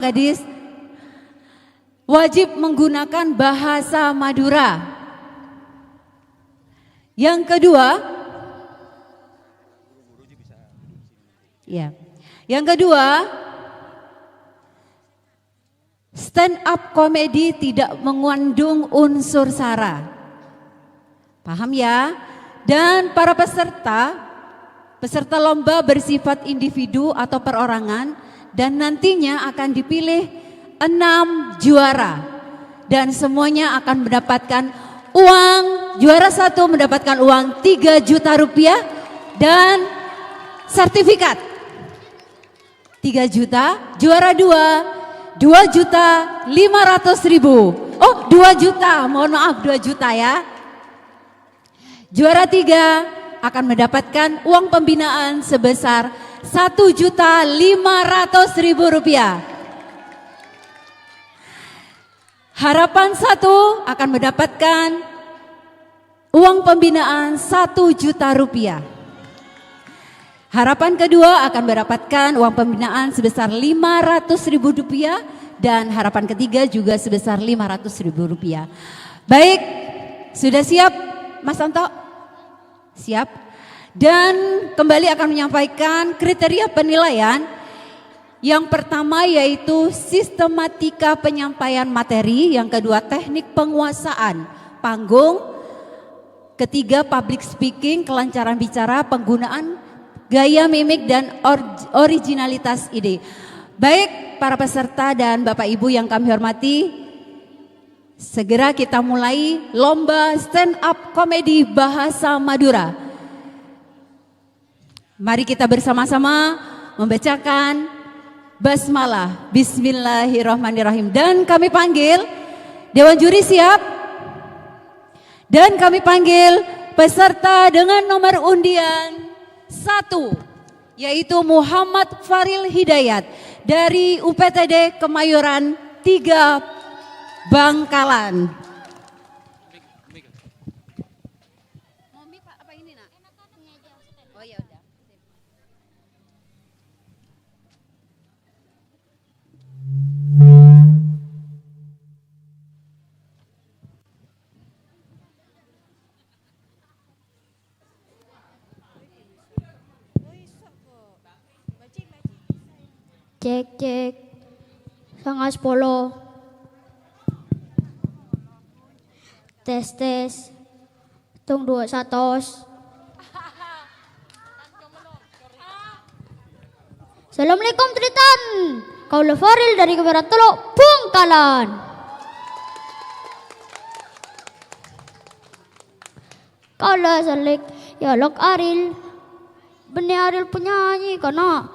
Gadis wajib menggunakan bahasa Madura. Yang kedua, ya. Yang kedua, stand up komedi tidak mengandung unsur sara. Paham ya? Dan para peserta lomba bersifat individu atau perorangan dan nantinya akan dipilih 6 juara dan semuanya akan mendapatkan uang. Juara 1 mendapatkan uang 3 juta rupiah dan sertifikat 3 juta. Juara 2 2.500.000. Oh 2 juta, mohon maaf 2 juta ya. Juara 3 akan mendapatkan uang pembinaan sebesar 1.500.000 rupiah. Harapan 1 akan mendapatkan uang pembinaan 1 juta rupiah. Harapan kedua akan mendapatkan uang pembinaan sebesar 500.000 rupiah dan harapan ketiga juga sebesar 500.000 rupiah. Baik, sudah siap Mas Anto? Siap. Dan kembali akan menyampaikan kriteria penilaian. Yang pertama yaitu sistematika penyampaian materi, yang kedua teknik penguasaan panggung, ketiga public speaking, kelancaran bicara, penggunaan gaya mimik dan originalitas ide. Baik para peserta dan Bapak Ibu yang kami hormati, segera kita mulai lomba stand up komedi bahasa Madura. Mari kita bersama-sama membacakan basmalah. Bismillahirrahmanirrahim. Dan kami panggil Dewan Juri siap. Dan kami panggil peserta dengan nomor undian 1 yaitu Muhammad Faril Hidayat dari UPTD Kemayoran 3 Bangkalan. Oh ya udah. Cek cek 9:30. Tes. Tung 2-1. Assalamualaikum Tritan. Kaula Faril dari Kebarat Teluk Bangkalan. Kaula salik ya lok Aril. Benih Aril penyanyi karena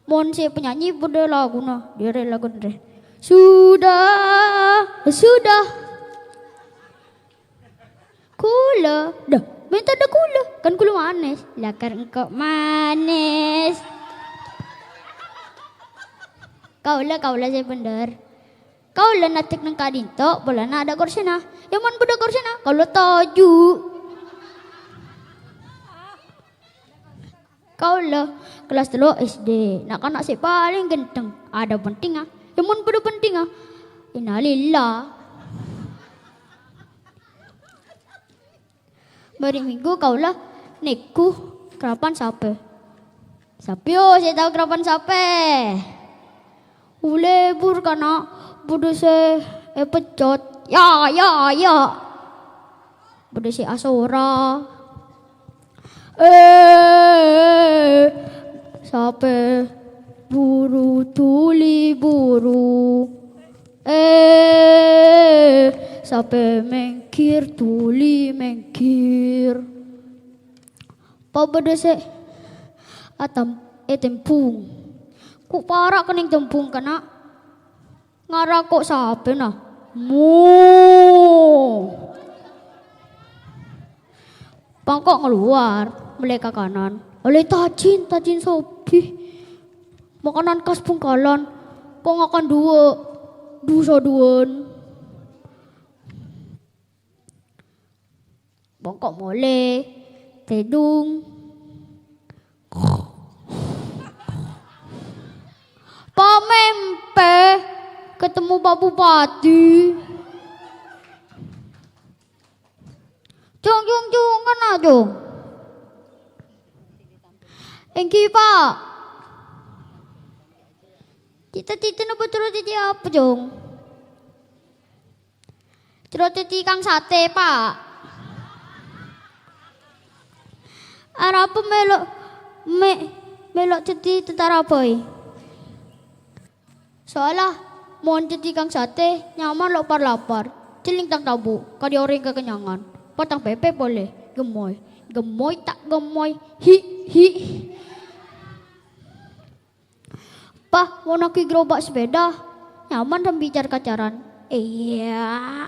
mohon si penyanyi bude lagu na dia lagu deh. Sudah kula dah minta dah kula kan kula manis lakar engkau manis. Kaula saya bener. Kaula natik nang kadinto bola na ada korsena. Yaman budak korsena kaula taju. Kaula kelas 3 SD. Nak anak si paling ganteng. Ada penting ah. Yaman budak penting ah. Innalillah. Bari minggu kaula neku kerapan sape. Sapio saya tahu kerapan sape. Ulebur kana budu se pecot. Ya. Budu se asora. Sape buru tuli buru. Sape mengkir tuli mengkir. Pabada se atam tempung. Ku para kening tempung kana ngara kok sape na. Pangkok ngeluar meleka kanan. Oleh tajin sopi. Makanan khas Bangkalan. Kok ngakan dua duan. Bangkok mole tedung. Pak Mempe ketemu Pak Bupati. Jung kan aja. Engki Pak. Cita-cita na betul jadi apa Jung? Cerita kang sate Pak. Arapa melok jadi tentara boy. Soalnya mau jadi kang sate nyaman lapar. Ciling tang tabu, kadi orang kekenyangan. Potang pepe boleh, gemoy tak gemoy, hi. Pak, mau nak gerobak sepeda, nyaman dan bicar kacaran. Iya.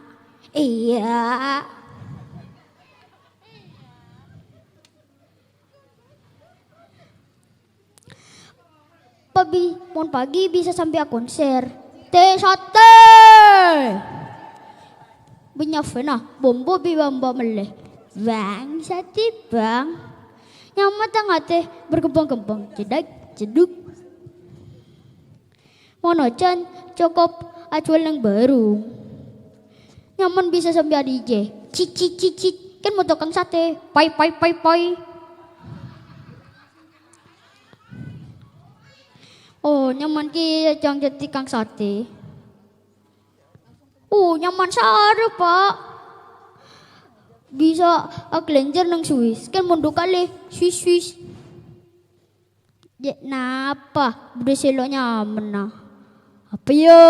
Pagi bisa sampai konser. Teh sate. Benyafena, bombo bamba meleh. Bang, sate bang. Nyaman tengah teh berkembang-kembang. Ceduk. Monochan cukup acuan yang baru. Nyaman bisa sampai DJ. Cicit. Kan mau tukang sate. Pai. Oh, nyaman ki jang jadi kang sate. Nyaman sare, Pak. Bisa aglenjer nang Swiss. Kan mundur kali Swiss. Ya napa? Udah selo nyaman nah. Apa yo?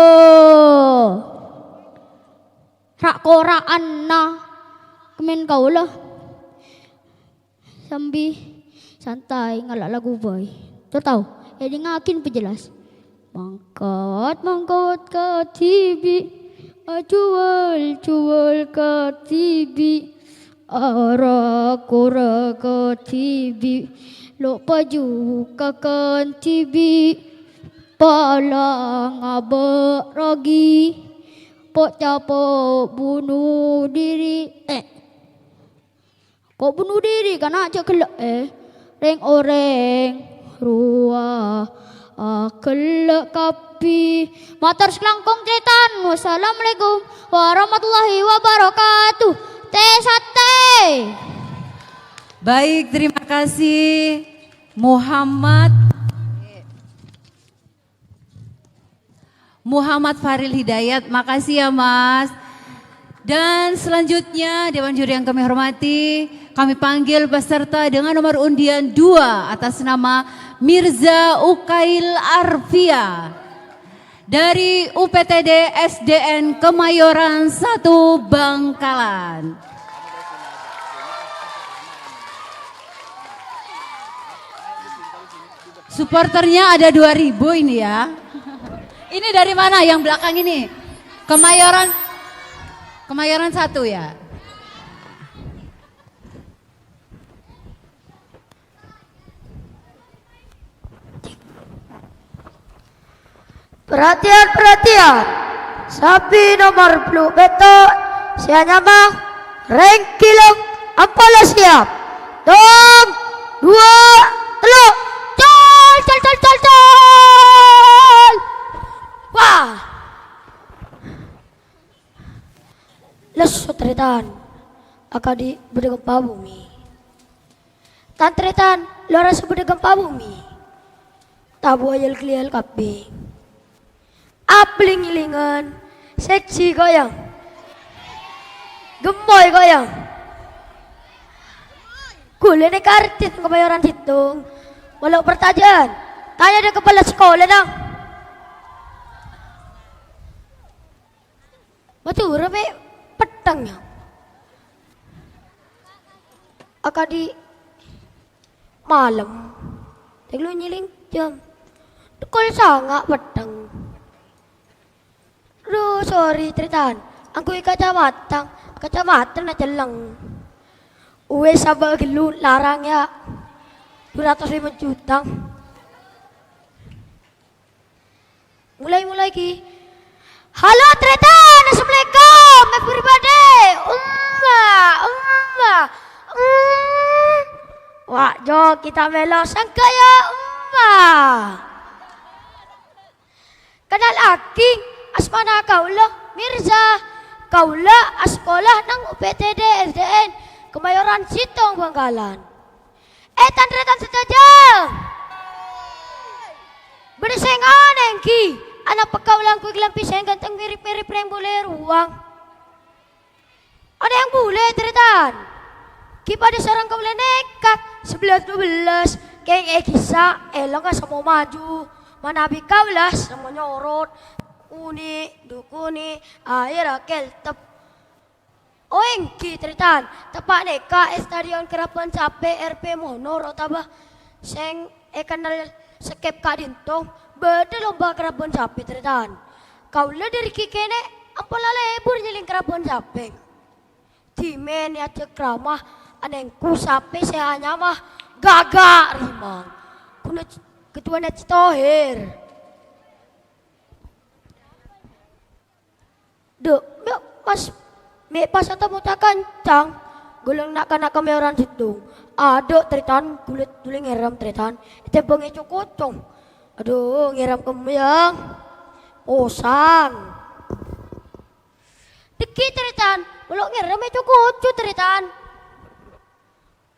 Rak koraan nah. Kemen kau lah. Sambil santai ngalak lagu boy. Tahu? Jadi ngakin pejelas. Mangkat ke TV. Jual ke TV. Arak ke TV. Lupa juga kan TV. Palang abak ragi. Pok capok bunuh diri. Kok bunuh diri kan aja kelak reng oreng ruah kelak kapi. Matur selangkong cetan. Wassalamualaikum warahmatullahi wabarakatuh. Teh sate. Baik, terima kasih Muhammad Faril Hidayat, makasih ya Mas. Dan selanjutnya Dewan Juri yang kami hormati, kami panggil peserta dengan nomor undian 2 atas nama Mirza Ukail Arfia dari UPTD SDN Kemayoran 1 Bangkalan. Supporternya ada 2000 ini ya. Ini dari mana yang belakang ini? Kemayoran 1 ya. Perhatian. Sapi nomor blue beto sianya mah rengkilong ampala siap. Dong 2 3 Col. Wah. Lesu tretan akadi bude gempa bumi. Tantretan lora bude gempa bumi. Tabu ayel kliel kape. Apling-ilingan seksi goyang. Gemoy goyang. Kulene kartit Kemayoran hitung. Walau pertanyaan, tanya dia kepala sekolah dong. Betul, rapi petangnya. Akadi malam, teglu nyiling jam. Tukul sangat petang. Sorry Tritan, aku kacamata na jalang. Uwe sabag larang ya. 205 juta. Mulai ki. Halo Tritan, assalamualaikum everybody. Wah, Jo kita melo sangkaya Kanal aking asmana kaula Mirza. Kaula askolah ng UPTD SDN Kemayoran Sitong Bangkalan. Tanretan setajang. Berseng ki. Anak pagkaulang ko iglang piseng gantang mirip-mirip na yung boleh ruang. Ada yang boleh tretan. Kipa di sarang kaulah nekat 11-12. Kaya kisah elang ka sa maju. Manabi kaulah sama nyorot. Uni, dukuni, air keltep. Oengki tretan. Tapak neka stadion kerapan cape RP Monor otaba. Seng kanal sekep kadintong. Beda lomba kerapan cape tretan. Kaulah dari kikene ampala lebur nyeling kerapan cape. Timen ya cekramah anengku sape sehanya mah gagak rimang. Kuna ketua na citoher. Dek, pas atau muta kancang, gulang nak kana Kemayoran situ. Ada tretan kulit tuling ngeram tretan, itu bengi cokocong. Aduh, ngeram kembayang, osang. Deki tretan, belok ngeram cokocong tretan.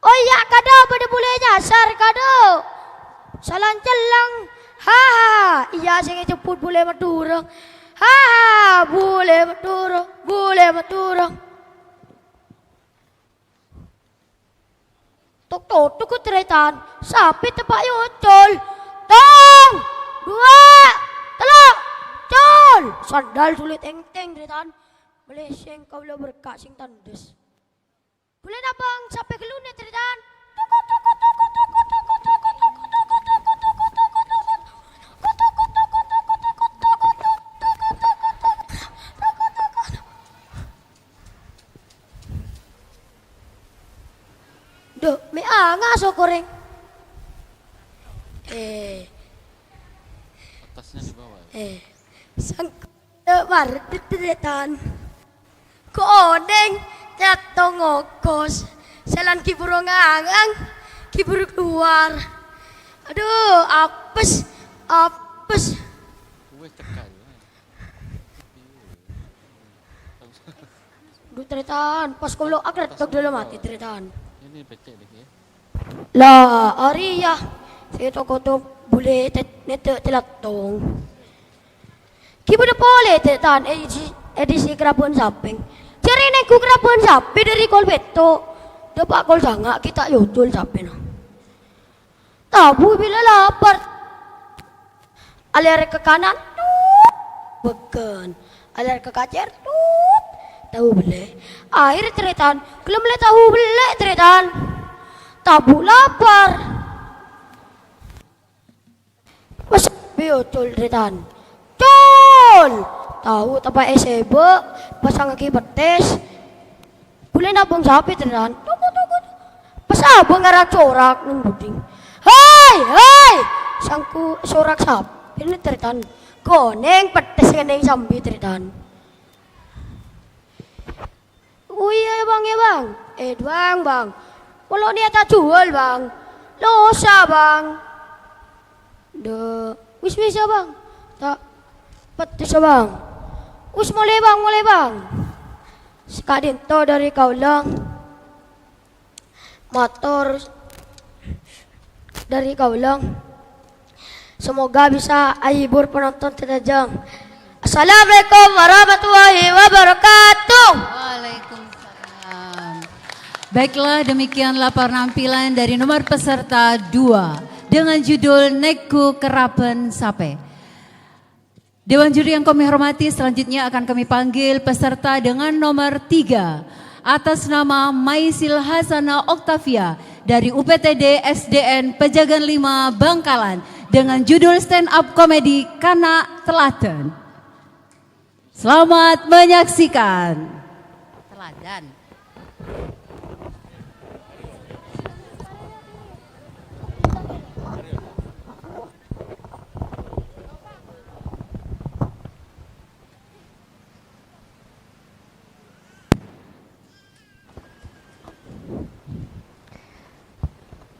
Oh iya, kado pada boleh nyasar kado. Salan celang, haha, iya sing ceput boleh madurang. Ha, boleh maturang. Tok ku tretan, sapi tepak yocol. Tong, 2, 3, col. Sandal sulit enteng tretan. Meleseng kau lah berkak sing tandes. Boleh nabang sampai kelune tretan. Duh, me ngaso koreng. Atasnya di bawah. Sang mar tretan. Kodeng jatuh ngokos. Selan kiburu ngangang, kiburu keluar. Aduh, apes. Gue tekan. Duh tretan, pas kau lo akret tok dulu mati tretan. Ini becek lagi ya. Lah, Arya, saya toko tu boleh nete telatong. Kibu dah boleh tretan edisi kerapun samping. Cari neku kerapun sapi dari kol beto. Dapat kol sangat kita yodul sapi no. Tabu bila lapar. Alir ke kanan, beken. Alir ke kacer, tahu boleh. Akhir tretan, kalau boleh tahu boleh tretan. Tabu lapar. Mas biotol tretan. Col. Tahu tapa SB pasang kaki betes. Boleh nabung sapi tretan. Tunggu. Pas abang ngarak corak nang buding. Hai. Sangku sorak sapi ini tretan. Koneng petes ngeneng sambi tretan. Iya bang. Bang. Kalau ni tak jual bang. Losa bang. Wis ya bang. Tak petis bang. Wis mulai bang. Sekadin to dari kaulang. Motor dari kaulang. Semoga bisa hibur penonton terjang. Assalamualaikum warahmatullahi wabarakatuh. Waalaikumsalam. Baiklah, demikianlah penampilan dari nomor peserta 2 dengan judul Neku Kerapen Sape. Dewan juri yang kami hormati, selanjutnya akan kami panggil peserta dengan nomor 3 atas nama Maisil Hasana Oktavia dari UPTD SDN Pejagan 5 Bangkalan dengan judul stand up komedi Kana Teladan. Selamat menyaksikan. Teladan.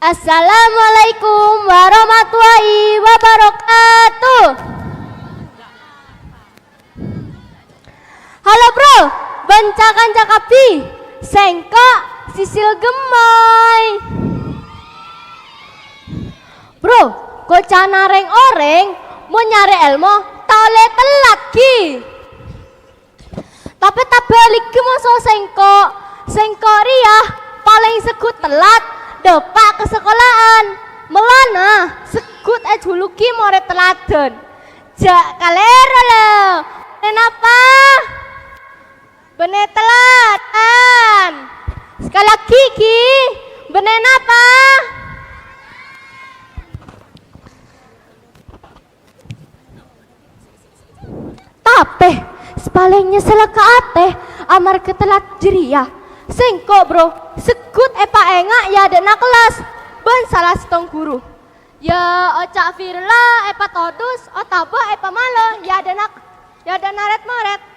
Assalamualaikum warahmatullahi wabarakatuh. Kanca-kanca kapi, sengkok sisil gemoy. Bro, kocak nareng oreng mau nyari ilmu tole telat ki. Tapi tak balik ki moso sengkok ria paling sekut telat depak ke sekolahan. Melana sekut dulu ki more teladan. Jak kalero lo. Kenapa? Bener telatan. Sekali lagi ki. Bener apa? Tapi sepalingnya selaka ate amar ketelat jeria. Sengkok bro, sekut epa engak ya ada nak kelas. Ben salah setong guru. Ya ocak firla epa todus, otaba epa malo ya ada naret moret.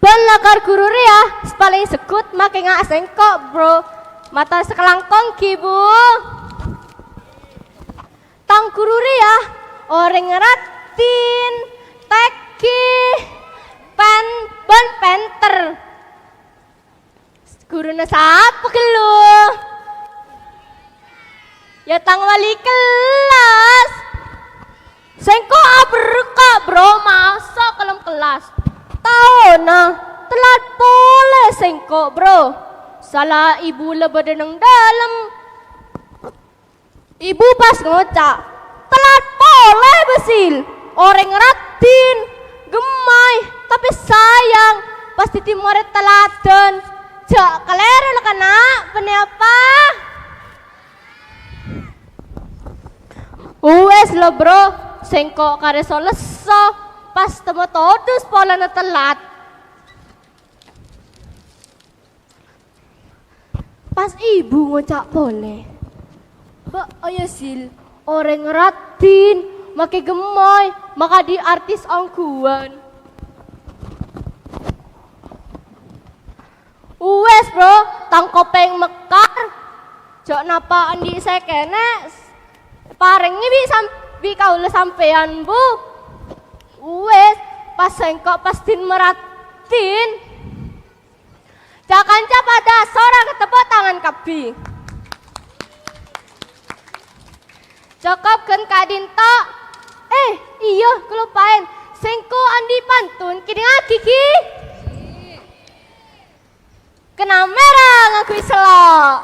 Ben lakar guru ria, sepaling sekut makin ngak sengkok bro. Mata sekelangkong ki bu. Tang guru ria, orang ngeratin, teki, ben penter. Guru nasap kelu. Ya tang wali kelas. Sengkok aberka bro, masa kelem kelas. Tahu nah, telat boleh sengkok bro. Salah ibu lebih nang dalam. Ibu pas ngocak, telat boleh besil. Orang ngeratin, gemai, tapi sayang pasti timore teladan. Jak kalero lah kana, bener apa? Uwes lo bro, sengkok kareso leso, pas temu todus pola na telat. Pas ibu ngocak boleh. Ba ayo sil, orang ngeratin, make gemoy, maka di artis angkuan. Uwes bro, tangkopeng mekar, jok napa andi saya kene, parengnya bi kau le sampean bu. Uwes, pas sengkok pastin meratin, jakanca pada seorang ketepuk tangan kabi. Cokop kan kadinto, iya kelupain, sengko andi pantun kini kiki. Kena merah ngakui selok.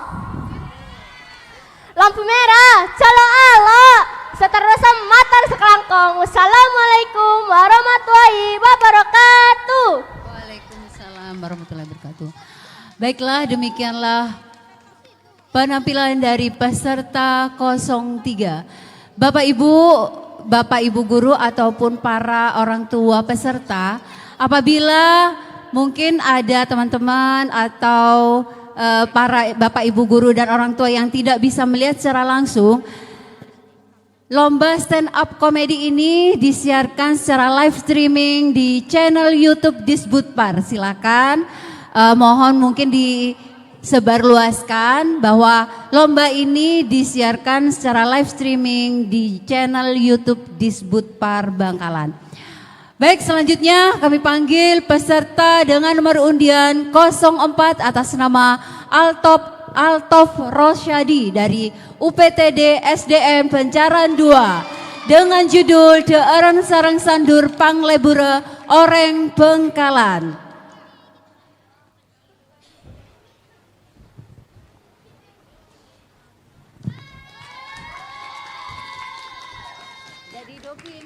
Lampu merah, calo alok. Seterusnya mata sekelangkong. Wassalamualaikum warahmatullahi wabarakatuh. Waalaikumsalam warahmatullahi wabarakatuh. Baiklah, demikianlah penampilan dari peserta 03. Bapak Ibu guru ataupun para orang tua peserta, apabila mungkin ada teman-teman atau para Bapak Ibu guru dan orang tua yang tidak bisa melihat secara langsung, lomba stand up komedi ini disiarkan secara live streaming di channel YouTube Disbudpar. Silakan, mohon mungkin disebarluaskan bahwa lomba ini disiarkan secara live streaming di channel YouTube Disbudpar Bangkalan. Baik, selanjutnya kami panggil peserta dengan nomor undian 04 atas nama Altof Rosyadi dari UPTD SDN Pencaran 2 dengan judul The Eren Sarang Sandur Panglebure Oreng Bengkalan. Jadi dopin.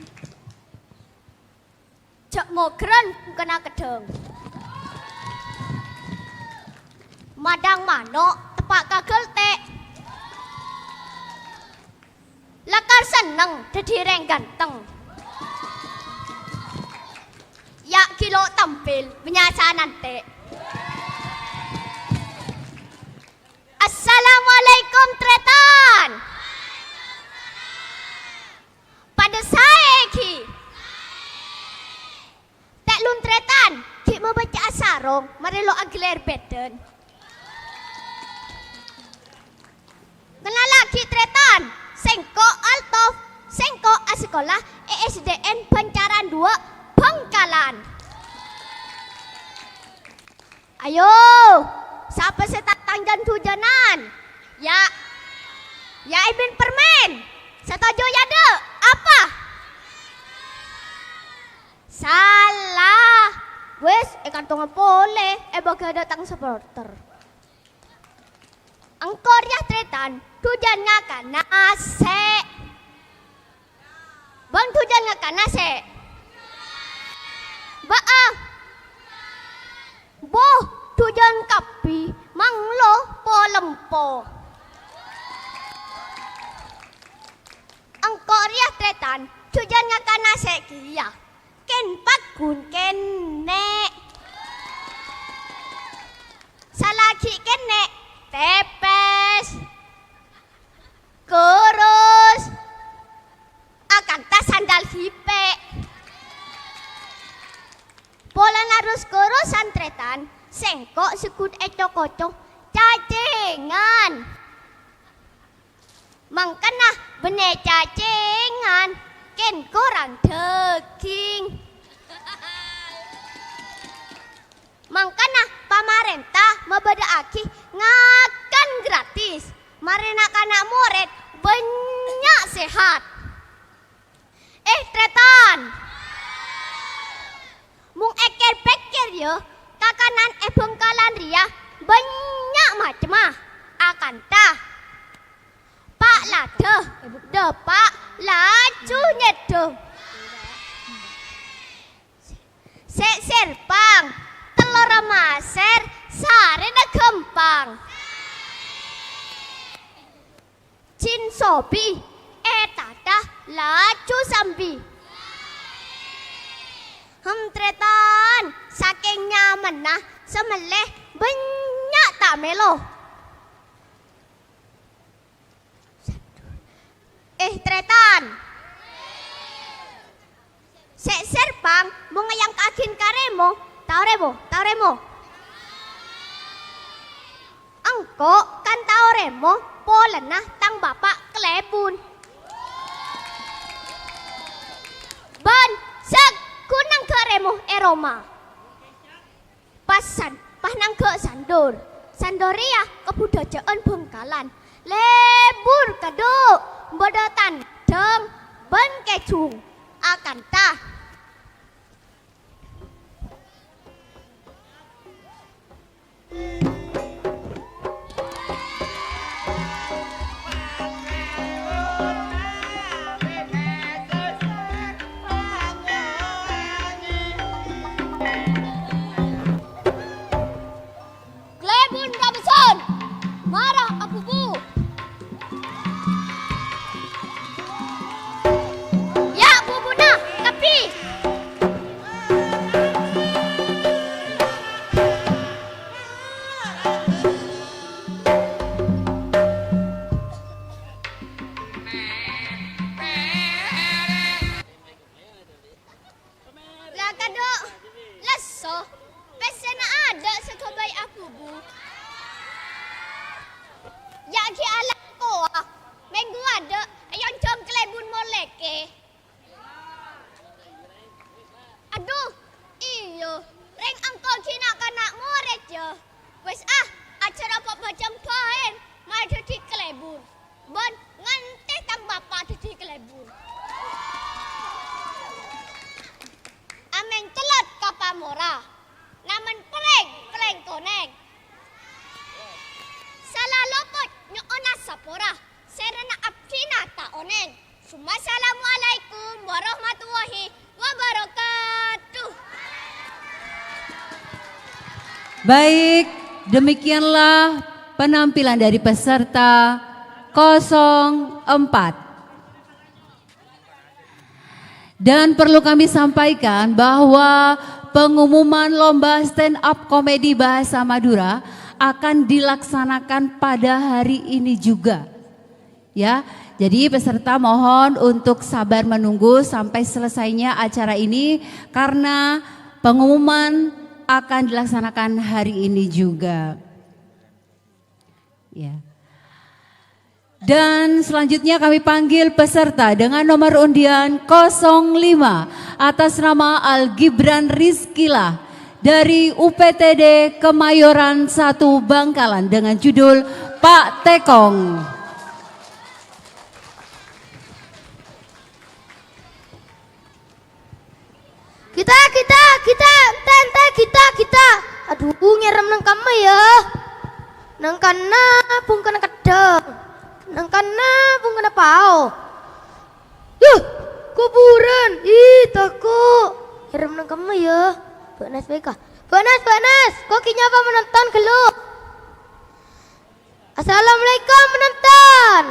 Cak mogren kena kedeng. Madang manok tepak kagel tek. Lakar seneng dadi reng ganteng. Ya kilo tampil penyasanan tek. Assalamualaikum tretan. Pada saya ki. Luntretan, ki mau baca asarong, mari lo agler beden. Kenal lagi tretan, sengko Altof, sengko sekolah ESDN Pencaran 2 Bangkalan. Ayo, siapa setatang dan hujanan? Ya Ibin permen. Setuju ya dek? Apa? Salah. Wes, kantong boleh. Bagi datang supporter. Angkor ya tretan. Tujan ngakan nase. Bang tujan ngakan nase. Baah. Boh, tujan kapi. Manglo po lempo. Angkor ya tretan. Tujan ngakan nase kia. Ken pakun ken nek. Salaki ken nek. Tepes. Kurus. Akan tas sandal hipe. Pola narus kurus santretan. Sengkok sekut eco-koco. Cacengan. Mangkana bene cacengan. Ken kurang daging. Mangkana pamarentah mabadaaki ngakan gratis. Marina kana murid banyak sehat. Tretan. Mung eker peker yo kakanan bengkalan ria banyak macam akan tah. Pak lade depak laju nyedo. Serpang telur maser sarena kempang. Cin sobi tata laju sambi. Tretan saking nyaman nah semeleh banyak tak melo. Tretan. Serpang mau ngayang kakin karemo. Tau remo. Angko kan tau remo. Polen nah tang bapak kelebun. Ban kunang ke remo eroma. Pasan nang ke Sandoria kebudayaan Bengkalan. Lebur keduk bodatan deng ben kecung akan tah. Klebun Robinson, marah aku bu. Ya bubuna, tapi lah kadok leso pesen ada sekebai aku bu. Ya ki ala ko minggu ada ayon jom kelebun moleke. Aduh, iyo, reng angkol kina kanak murid ya. Wes acara apa macam paen, mai dadi kelebun. Bon nganti tang bapak dadi kelebun. Ameng telat kapamora. Naman peleng koneng. Salah lopot nyo ona sapora. Serena apkina ta onen. Assalamualaikum warahmatullahi wabarakatuh. Baik, demikianlah penampilan dari peserta 04. Dan perlu kami sampaikan bahwa pengumuman lomba stand up komedi bahasa Madura akan dilaksanakan pada hari ini juga. Ya, jadi peserta mohon untuk sabar menunggu sampai selesainya acara ini karena pengumuman akan dilaksanakan hari ini juga. Ya. Dan selanjutnya kami panggil peserta dengan nomor undian 05 atas nama Al Gibran Rizkilah dari UPTD Kemayoran 1 Bangkalan dengan judul Pak Tekong. Kita. Aduh, ngerem nang kamu ya. Nang kana pung kana kedeng. Nang kana pung kana pao. Yuh, kuburan. Ih, takut. Ngerem nang kamu ya. Banas beka. Banas. Kokinya apa menonton geluk? Assalamualaikum menonton.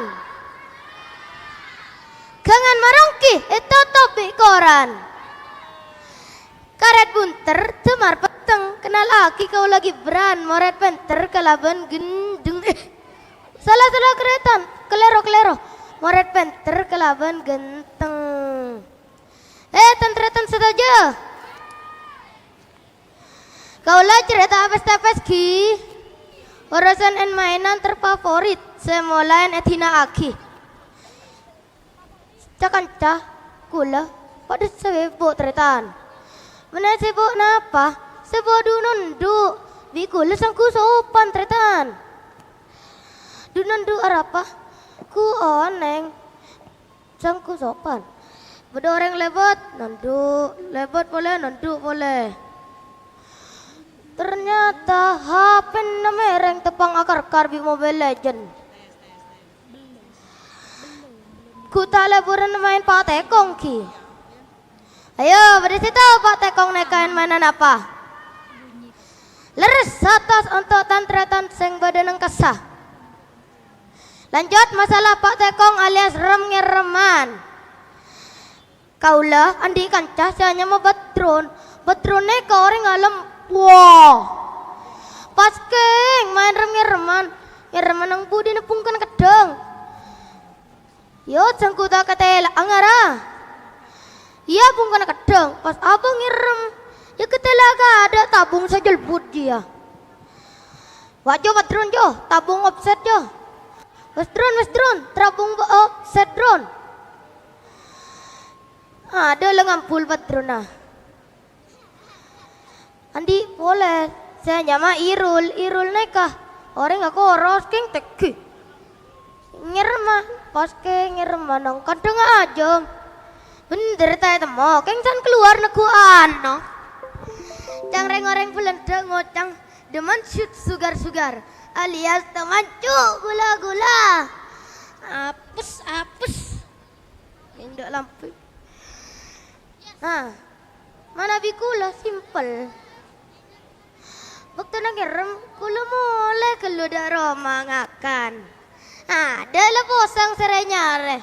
Gangan marongki, itu topik koran. Karet bunter, cemar peteng, kenal lagi kau lagi beran, moret penter, kelaban gendeng. Salah keretan, kelero, moret penter, kelaban genteng. Tentretan saja. Kaulah cerita apes-apes ki. Urusan en mainan terfavorit, semolain etina aki. Cakanca, kula, pada sebebo tretan. Mana sebok napa? Sebok dunundu. Bikula sangku sopan tretan. Dunundu arapa? Ku oneng. Sangku sopan. Beda orang lebot, nundu. Lebot boleh, nundu boleh. Ternyata HP namereng tepang akar-akar di Mobile Legend. Ku tak leburan main Pak Tekong ki. Ayo, pada situ Pak Tekong nekain mainan apa? Leres atas untuk tantretan seng badan kesah. Lanjut masalah Pak Tekong alias rem-ngereman. Kaulah andi kancah hanya mau batron. Batronnya ke orang alam. Wah. Pas keng main rem-ngereman. Ngereman ang budi nepungkan kedeng. Yo sangkuta katela angara. Iya pun kena kedeng, pas abang ngerem, ya ketelaga ada tabung sejelbut dia. Wajo patron jo, tabung offset jo. Wes drone, tabung offset drone. Ada lengampul patron nah. Andi boleh, saya nyama Irul nekah. Orang aku oros keng teki. Ngerem pas keng ngerem nang kadang aja. Bener tay temo, kengsan keluar neguan no. Cang reng-oreng pelendeng ngocang demen shoot sugar alias teman cuk gula-gula. Apes. Indak lampu. Nah, mana bikula simple. Waktu ngerem kula mulai keluar Roma ngakan. Ada lah posang serenyare.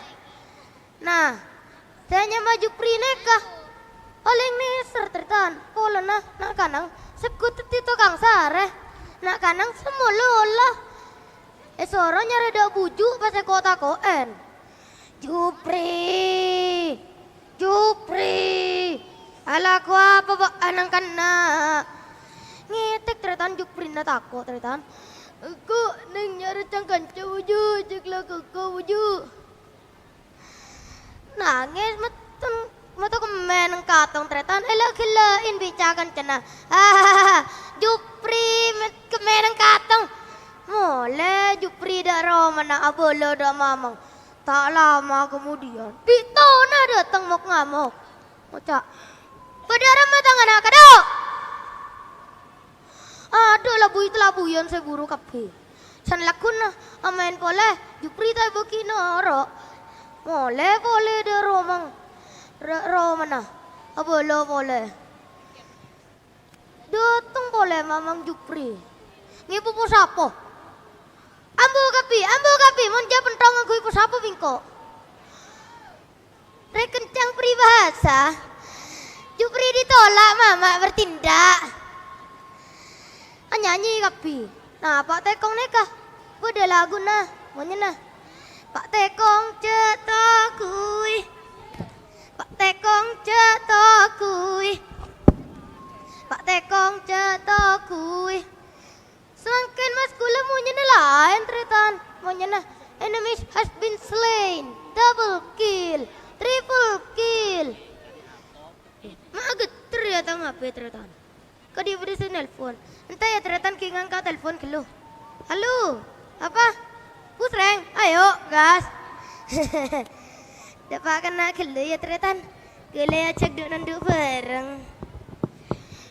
Nah, saya maju prineka, paling neser tertan, pola nak kanang sekut itu kang sare, nak kanang semula. Esoro nyari dak buju pas kota koen. Jupri, ala ku apa bak anang kana, ngitek tertan Jupri na tako tertan. Aku neng nyari cangkan wuju, jekla koko wuju. Nangis metu kemen ng katong tretan kilain bicakan cina Jupri kemen ng katong mole Jupri daro mana abolo da mamang tak lama kemudian Pito na datang mok ngamok moca padara matang anak kado aduh labuyan saya buru kape san lakun na amain pole Jupri tayo bukinoro boleh de romang romana abolo boleh datang boleh mamang Jupri ngipu sapo ambo kapi monja pentong aku ipu sapo bingko rekencang peribahasa Jupri ditolak mama bertindak nyanyi kapi nah Pak Tekong neka udah lagu nah maunya nah Pak Tekong cetakui, Pak Tekong cetakui, Pak Tekong cetakui. Semakin mas kula maunya lain tretan, maunya enemies has been slain, double kill, triple kill. Mak geter ya tang apa tretan. kok dia berusaha nelpon. Entah ya ternyata kingan kau telepon ke lu. Halo, apa? Pusreng, ayo gas. Dapat kena ke lu ya ternyata. Gila cek duk nandu bareng.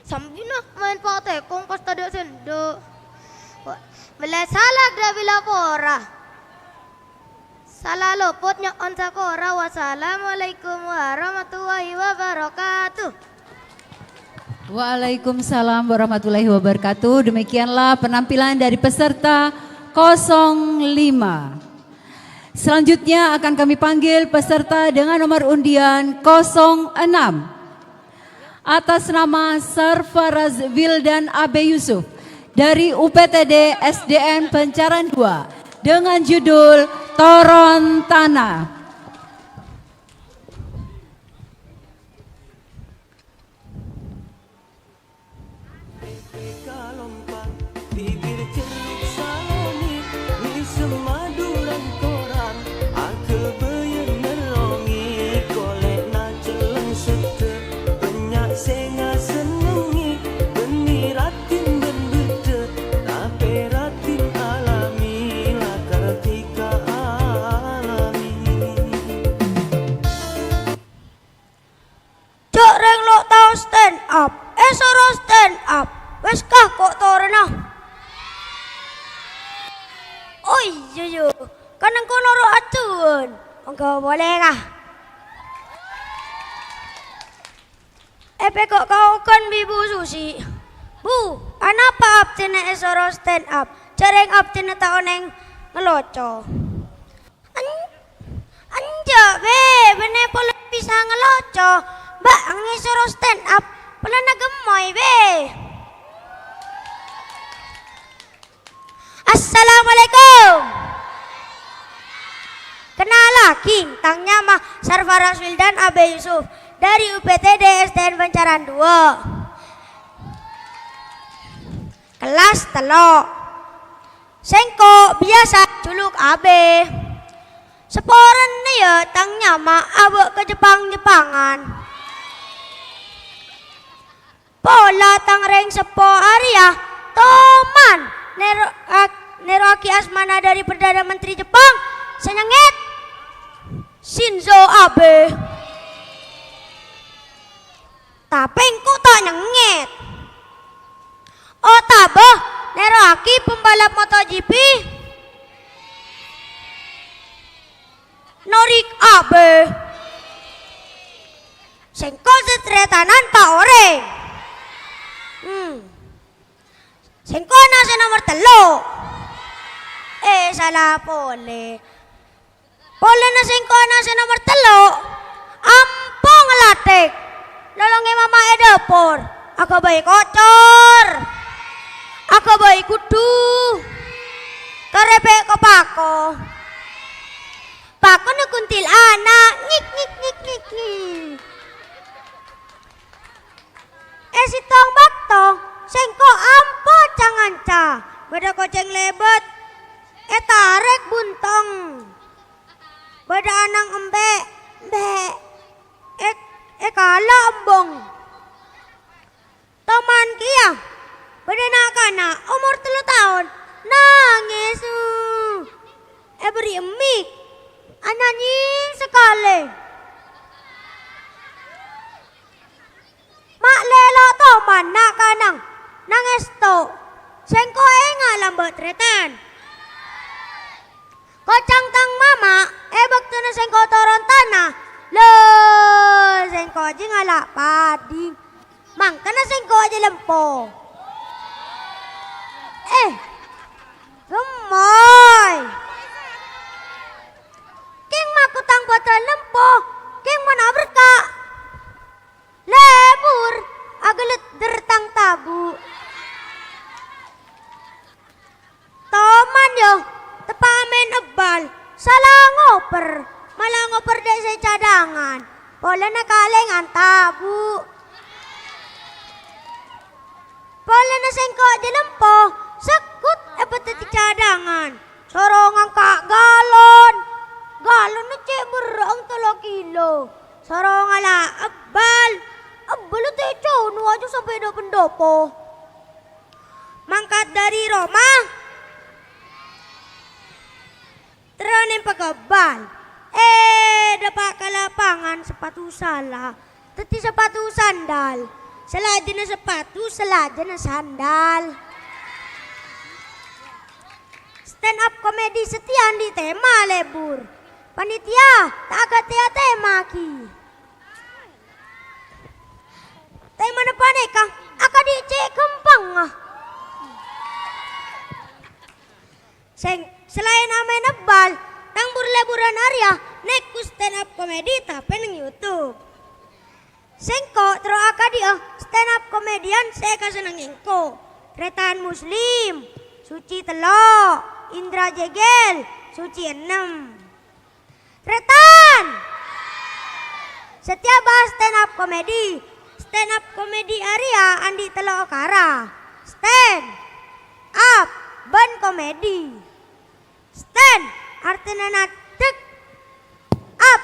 Sambil nak main patekong pas tadi sendok. Boleh salah dah bila pora. Salah lopotnya on sakora. Wassalamualaikum warahmatullahi wabarakatuh. Waalaikumsalam warahmatullahi wabarakatuh. Demikianlah penampilan dari peserta 05. Selanjutnya akan kami panggil peserta dengan nomor undian 06. Atas nama Sarfaraz Wildan Abe Yusuf dari UPTD SDN Pencaran 2 dengan judul Toron Tanah. Cok reng lo tau stand up, soro stand up, wes kah kok torena? Oh iya yo, kan engkau noro acuan, engkau boleh kah? Kok kau kan bibu susi, bu, anapa absen soro stand up, cereng absen tau neng ngeloco. Anja be, bene pola bisa ngeloco. Mbak, ngisoro stand up, pelana gemoy be. Assalamualaikum. Kenalaki, tangnya mah Sarfaraz Wildan Abe Yusuf dari UPTD SDN Pencaran 2. Kelas telok. Sengko biasa culuk Abe. Seporen nih ya tangnya mah abe ke Jepang-Jepangan. Pola tangreng sepo Arya Toman Neroaki Asmana dari Perdana Menteri Jepang senyengit Shinzo Abe. Tapengku tak nyengit. Oh tabah Neroaki pembalap MotoGP Norik Abe. Sengko setretanan Pak Oreng. Sengko nasa nomor telo. Salah pole. Pole na sengko nasa nomor telo. Ampong latek. Lolonge mama edapor. Ako bayi kocor. Ako bayi kudu. Karepe ko pako. Pako na kuntil anak. Ngik ngik ngik ngik ngik. Sitong baktong, sengko ampo canganca, beda koceng lebet, tarek buntong, beda anang embe, kala embong, toman kia, beda nakana, umur 3 tahun, nangis, beri emik, ananying sekali. Mak lelo toman nak kanang nangesto sengko ngalam betretan kocang tang mama baktu na sengko toron tanah le sengko aja ngalak padi mangkana sengko aja lempo gemoy keng makutang botol lempo keng mana berkak lebur agalet dertang tabu toman yo tepamen ebal salah ngoper malah ngoper dek cadangan pola na kalengan tabu pola na sengko di lempo sekut epeteti cadangan sorongan kak galon na cek berang 3 kilo sorongan lah ebal Abalo te chono aja sampai do pendopo. Mangkat dari Roma. Teronin pagabal. Dapat ke lapangan sepatu salah. Teti sepatu sandal. Selada na sepatu, selada na sandal. Stand up komedi setian di tema lebur. Panitia, tak agak tema ki. Tema na paneka, aka di cek kempang ah. Selain amay nabal, nang burle-buran Arya, nek ku stand up komedi tapi nang YouTube. Sengko tero aka dia stand up komedian saya kasenang engko. Retaan Muslim, Suci telo, Indra Jegel, Suci 6. Retan. Setiap bahas stand up komedi Arya Andi telo Okara. Stand up ban komedi. Stand artinya natek. Up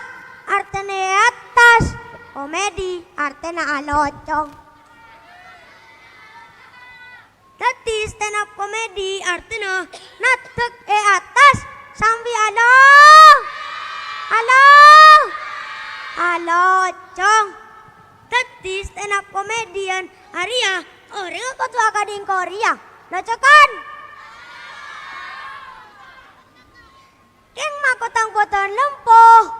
artinya atas. Komedi artinya alocong. Tadi stand up komedi artinya natek atas sambil alocong. Tadi stand up komedian Arya orang aku tuh akading Korea. Locokan. Keng makotang-kotang lempoh.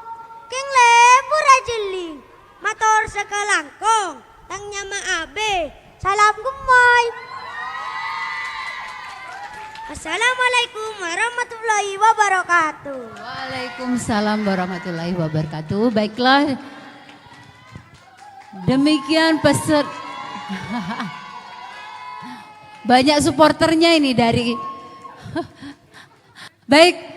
Keng lebur ajeling. Motor sekelangkong. Tangnya ma abe. Salam gemoy. Assalamualaikum warahmatullahi wabarakatuh. Waalaikumsalam warahmatullahi wabarakatuh. Baiklah. Demikian peserta. Banyak supporternya ini dari. Baik.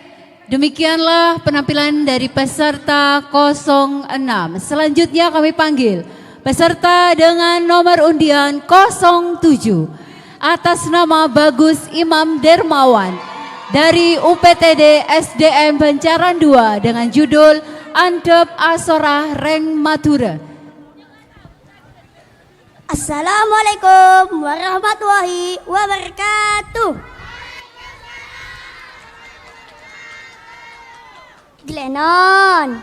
Demikianlah penampilan dari peserta 06. Selanjutnya kami panggil peserta dengan nomor undian 07 atas nama Bagus Imam Dermawan dari UPTD SDM Bancaran 2 dengan judul Antep Asorah Reng Matura. Assalamualaikum warahmatullahi wabarakatuh. Glenon.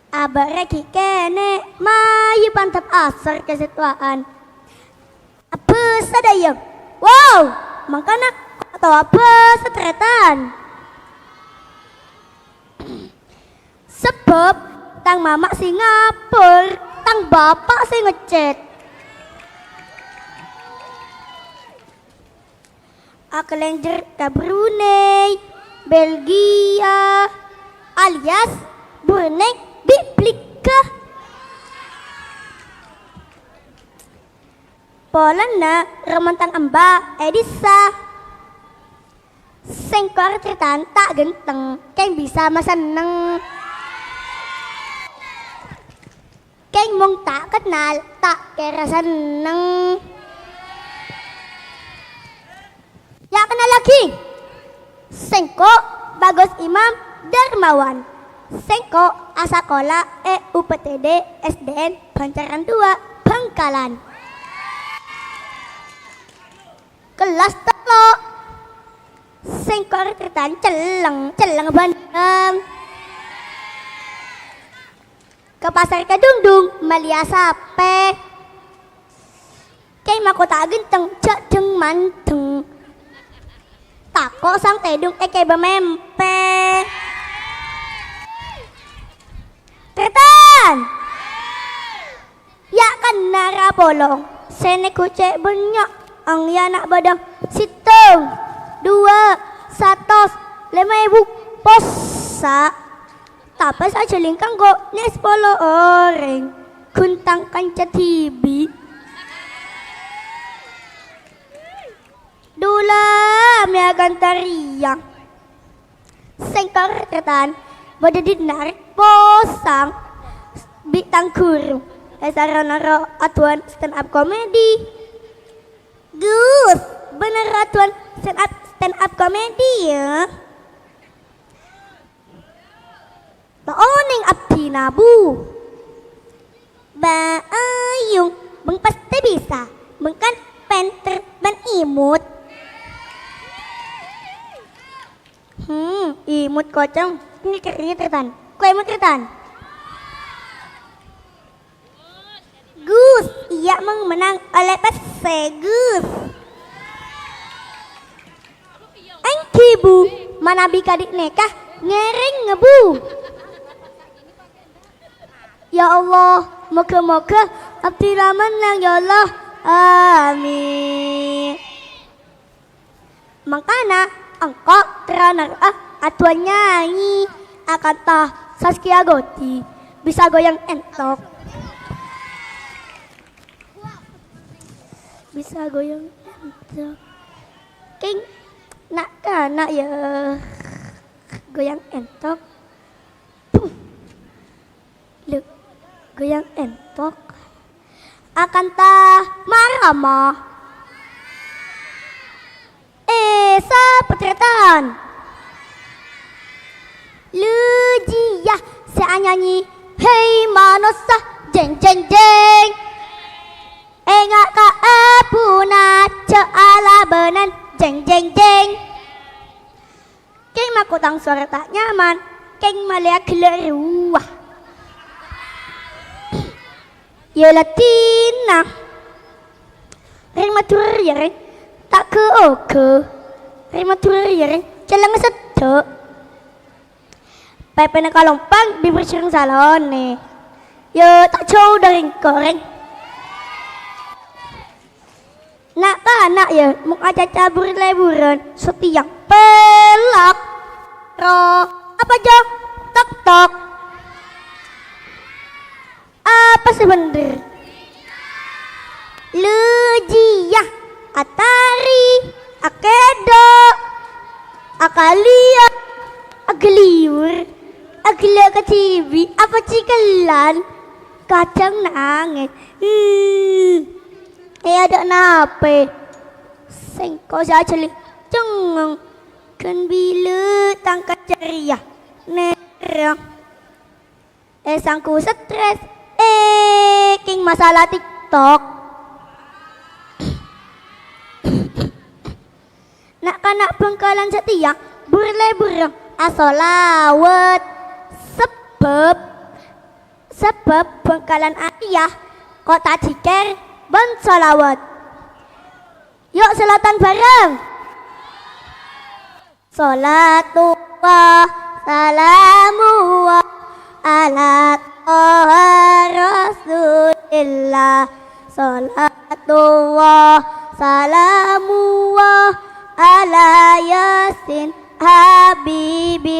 Abareki kene mayu pantap asar kesetuaan. Apa sadayang? Wow, makanya atau apa setretan? Sebab tang mama Singapura, tang bapak sing ngecet. Akelenger ke Brunei, Belgia, alias Brunei Biblika. Polana remantang amba Edisa. Sengkor ceritaan tak genteng, keng bisa maseneng. Keng mong tak kenal, tak kira seneng. Ya kenal lagi. Sengko Bagus Imam Dermawan. Sengko Asakola UPTD SDN Bancaran 2 Bangkalan. Kelas telo. Sengko retan celeng bandeng. Ke pasar Kedungdung Malia Sape. Kay makota genteng cak jeng manteng. Tako sang tedung eke bemempe. Tretan. Ya kan nara bolong. Sene kucek banyak. Ang yanak badang. Situng. 2. 100. 5.000. Posa. Tapos aja lingkang go. Nes polo orang. Kuntang kanca tibi. Dula miagan tariang. Sengkar ketan. Bada dinarik posang. Bitang kurung. Saranara atuan stand up comedy. Gus. Bener atuan stand up comedy ya. Taoning abdi tinabu. Bayung, bang pasti bisa. Bang kan penter ban imut. Imut kocong. Ini kertan. Kue imut kertan. Gus, iya mang menang oleh Gus. Engkibu, mana bikadik nekah ngering ngebu. Ya Allah, moga-moga abdi menang ya Allah. Amin. Makana engkau teranak atuan nyanyi akan tah Saskia Goti bisa goyang entok. Bisa goyang entok. King nak kana ya goyang entok. Look, goyang entok. Akan tah marama. Sepetretan. Lujiyah saya nyanyi. Hei manusia, jeng jeng jeng. Engak ka apuna ceala benan jeng jeng jeng. Keng makutang suara tak nyaman. Keng malia keluar. Ya Latina. Ring matur ya ring. Tak ke oke. Ring matur ya ring. Jalan sedok. Pepe nak kalompang bibir sering salon nih. Ya tak jauh dari goreng. Nak anak ya mau aja cabur leburan setiap pelak. Roh apa jok? Tok tok. Apa sebener? Lujiyah, Atari, Akedo, Akalia, Ageliur, Aglia ke TV, apa cikelan? Kadang nangis. Ada nape? Sengko saja li, cengeng, kan bila tangkat ceria, nerang. Sangku stres, king masalah TikTok. Nak kanak bengkalan setia, burle-burang asolawat. Sebab bengkalan ayah, kota Ciker, ban solawat. Yuk selatan bareng. Salatullah, salamullah, ala Rasulillah. Salatullah, salamullah, ala Yasin Habibillah.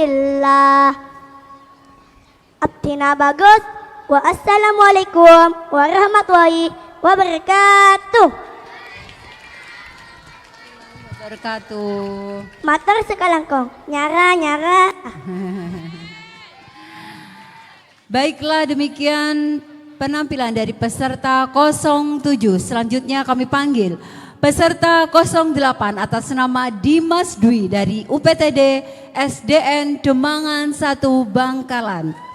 Abdina bagus. Wassalamualaikum warahmatullahi wabarakatuh. Wabarakatuh. Mater sekalangkong. Nyara. Baiklah, demikian penampilan dari peserta 07. Selanjutnya kami panggil peserta 08 atas nama Dimas Dwi dari UPTD SDN Demangan 1 Bangkalan.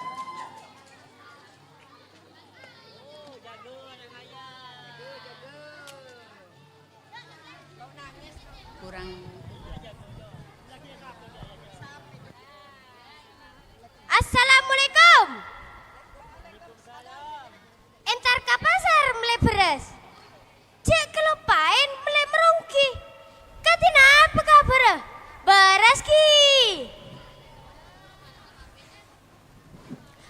Assalamualaikum. Entar ke pasar mulai beras. Cek kelupain mulai merungki. Katina apa kabar? Beras ki.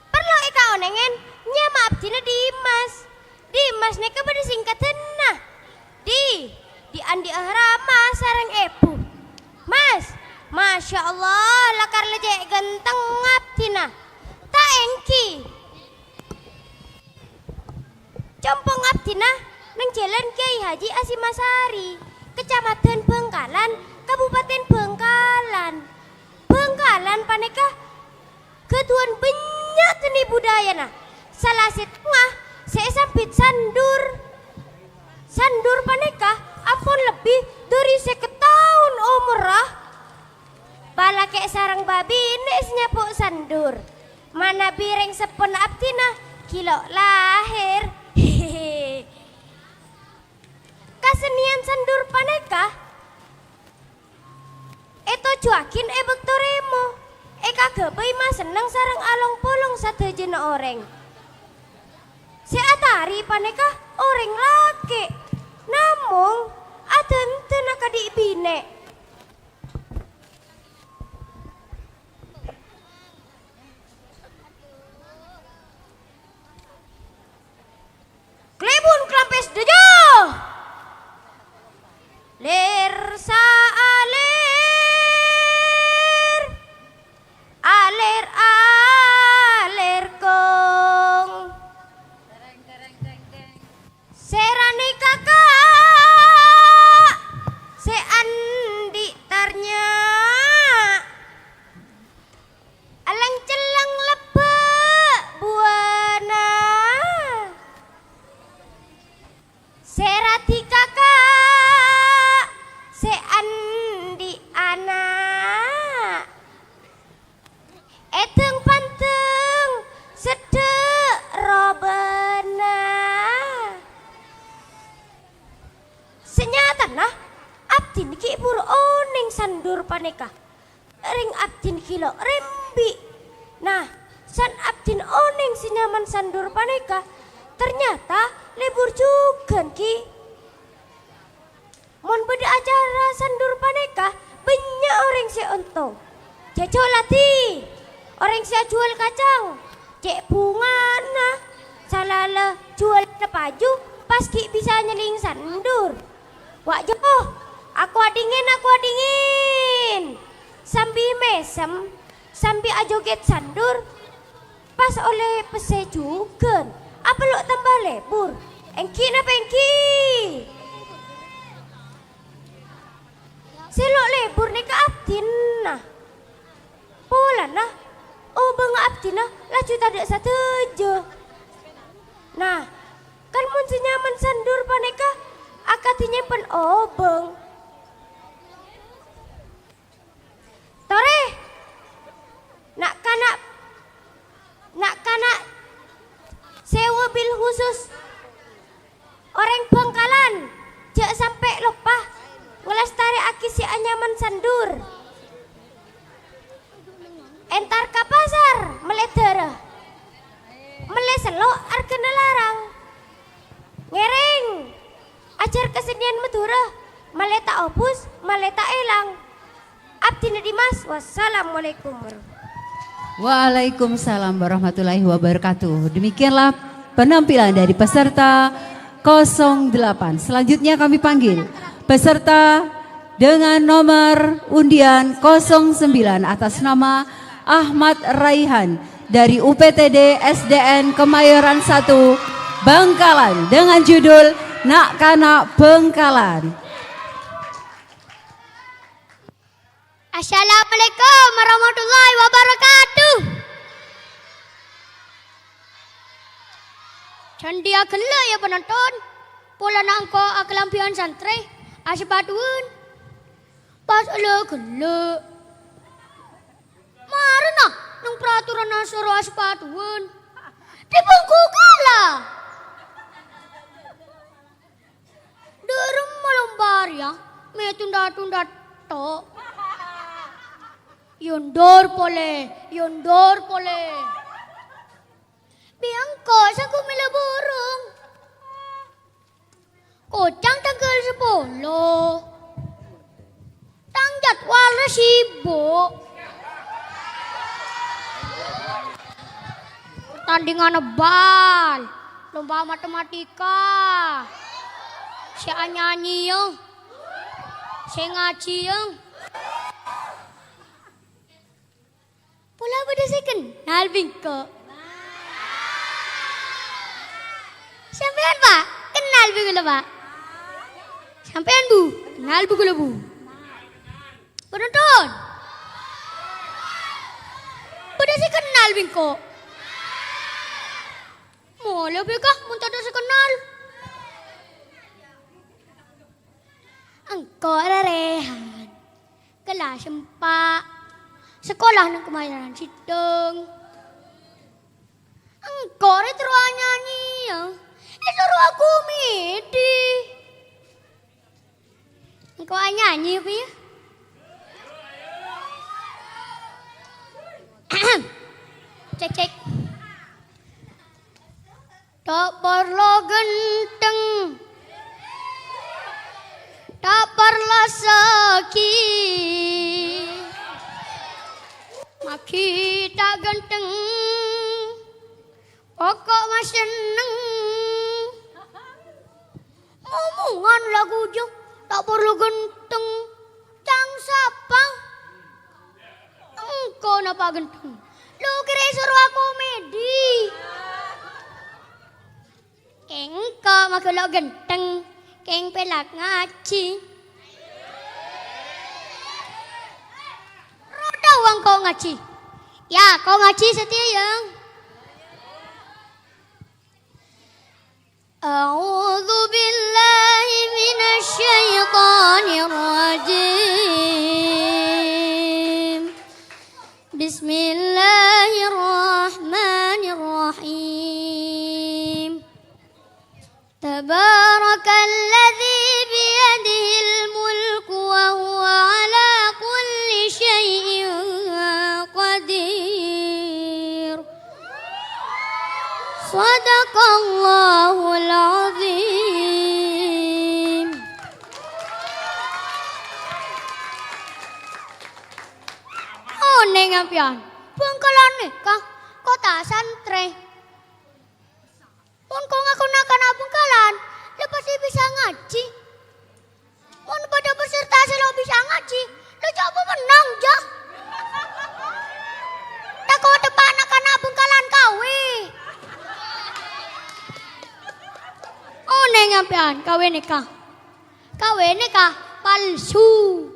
Perlu eka onengen nyama abdina Dimas. Dimas nih kepada singkatan nah. Di andi ahrama sarang epu. Mas, Masya Allah, lakar lejek genteng abdina. Tak engki. Compong abdina nang jalan Kiai Haji Asimasari, Kecamatan Bengkalan, Kabupaten Bengkalan. Bengkalan paneka ketuan banyak seni budaya nah. Salah setengah saya sampit sandur. Sandur paneka ampun lebih dari 1 tahun umur ah. Bala kek sarang babi nes nyapuk sandur. mana bireng sepon abdina kilo lahir. Kasenian sandur paneka eto cuakin bektoremo kagabay mas seneng sarang along polong sadajena oreng. Si atari paneka oreng laki namung aden tenaka diibine. Klebun klampes dejo ler sa aler aler kong serani kakak se andi tarnya alang celang lebe buana serati kakak se andi anak eteng panteng sedek robena senyata nah abdin ki buru oning sandur paneka ring abdin kilo rembi nah san abdin oning sinyaman sandur paneka ternyata libur juga ki mon beda acara sandur paneka banyak orang si ontong jajolati orang si jual kacang cek bunga nah salala jual paju pas ki bisa nyeling sandur wak joh aku adingin sambil mesem sambil ajoget sandur pas oleh pese juga apa lo tambah lebur engki napa engki selok lebur nih ke abdin nah pola nah oh bang abdin nah laju tadi satejo nah kan mun senyaman sandur paneka akatinya pen obeng tore nak kanak sewa bil khusus orang Bangkalan jak sampai lupa ngelestari aki si anyaman sandur entar ke pasar meledara meleselo arkena larang ngereng ajar kesenian Madura maleta opus maleta elang abdi Dimas wassalamualaikum Waalaikumsalam warahmatullahi wabarakatuh. Demikianlah penampilan dari peserta 08. Selanjutnya kami panggil peserta dengan nomor undian 09 atas nama Ahmad Raihan dari UPTD SDN Kemayoran 1 Bangkalan dengan judul Nak Kanak Bengkalan. Assalamualaikum warahmatullahi wabarakatuh. Candia gela ya penonton. Pola nangko kelampian santri asipatuun. Pas ele gela. Marana nang peraturan nasoro asipatuun. Dibungku kala. Derem melombar ya. Me tunda-tunda tok. Yondor pole. Biangko sa kumila burung. Kocang tanggal 10. Tang jadwal sibuk. Pertandingan bal. Lomba matematika. Saya nyanyi yang. Saya ngaji yang. Pula pada saya kenal bingko. Sampean Pak, kenal bingko Pak. Sampean Bu, kenal bingko Bu. Penonton. Pada saya kenal bingko. Mau lebih kah? Mau tak saya kenal. Engkau Rehan, kelas 4. Sekolah nang Kemayoran Sideng. seru aku midi. Engkau nyanyi apa ya? Cek. Tak perlu genteng, tak perlu sakit, maki tak genteng, pokok mas seneng. Omongan lagu jong, tak perlu genteng, cang sapang. Engkau napa genteng? Lu kira suruh aku medi. Engkau makulo genteng, keng pelak ngaji. Roda uang kau ngaji. Ya, kau ngaji setia yang. A'udzu billahi minasy syaithanir rajim. Bismillahirrahmanirrahim. Tabarakalladzi biyadihil mulku wa huwa ala kulli syai'in qadir. Sadaqallahul azim. Oh neng apian, bangkalan nikah kota santre. Pun kau ngaku nakana bangkalan, lepas bisa ngaji. Pun pada peserta selo bisa ngaji, lo coba menang ja. Tak kau depan nakana bangkalan kawe. Oh neng apian, kawe nikah palsu.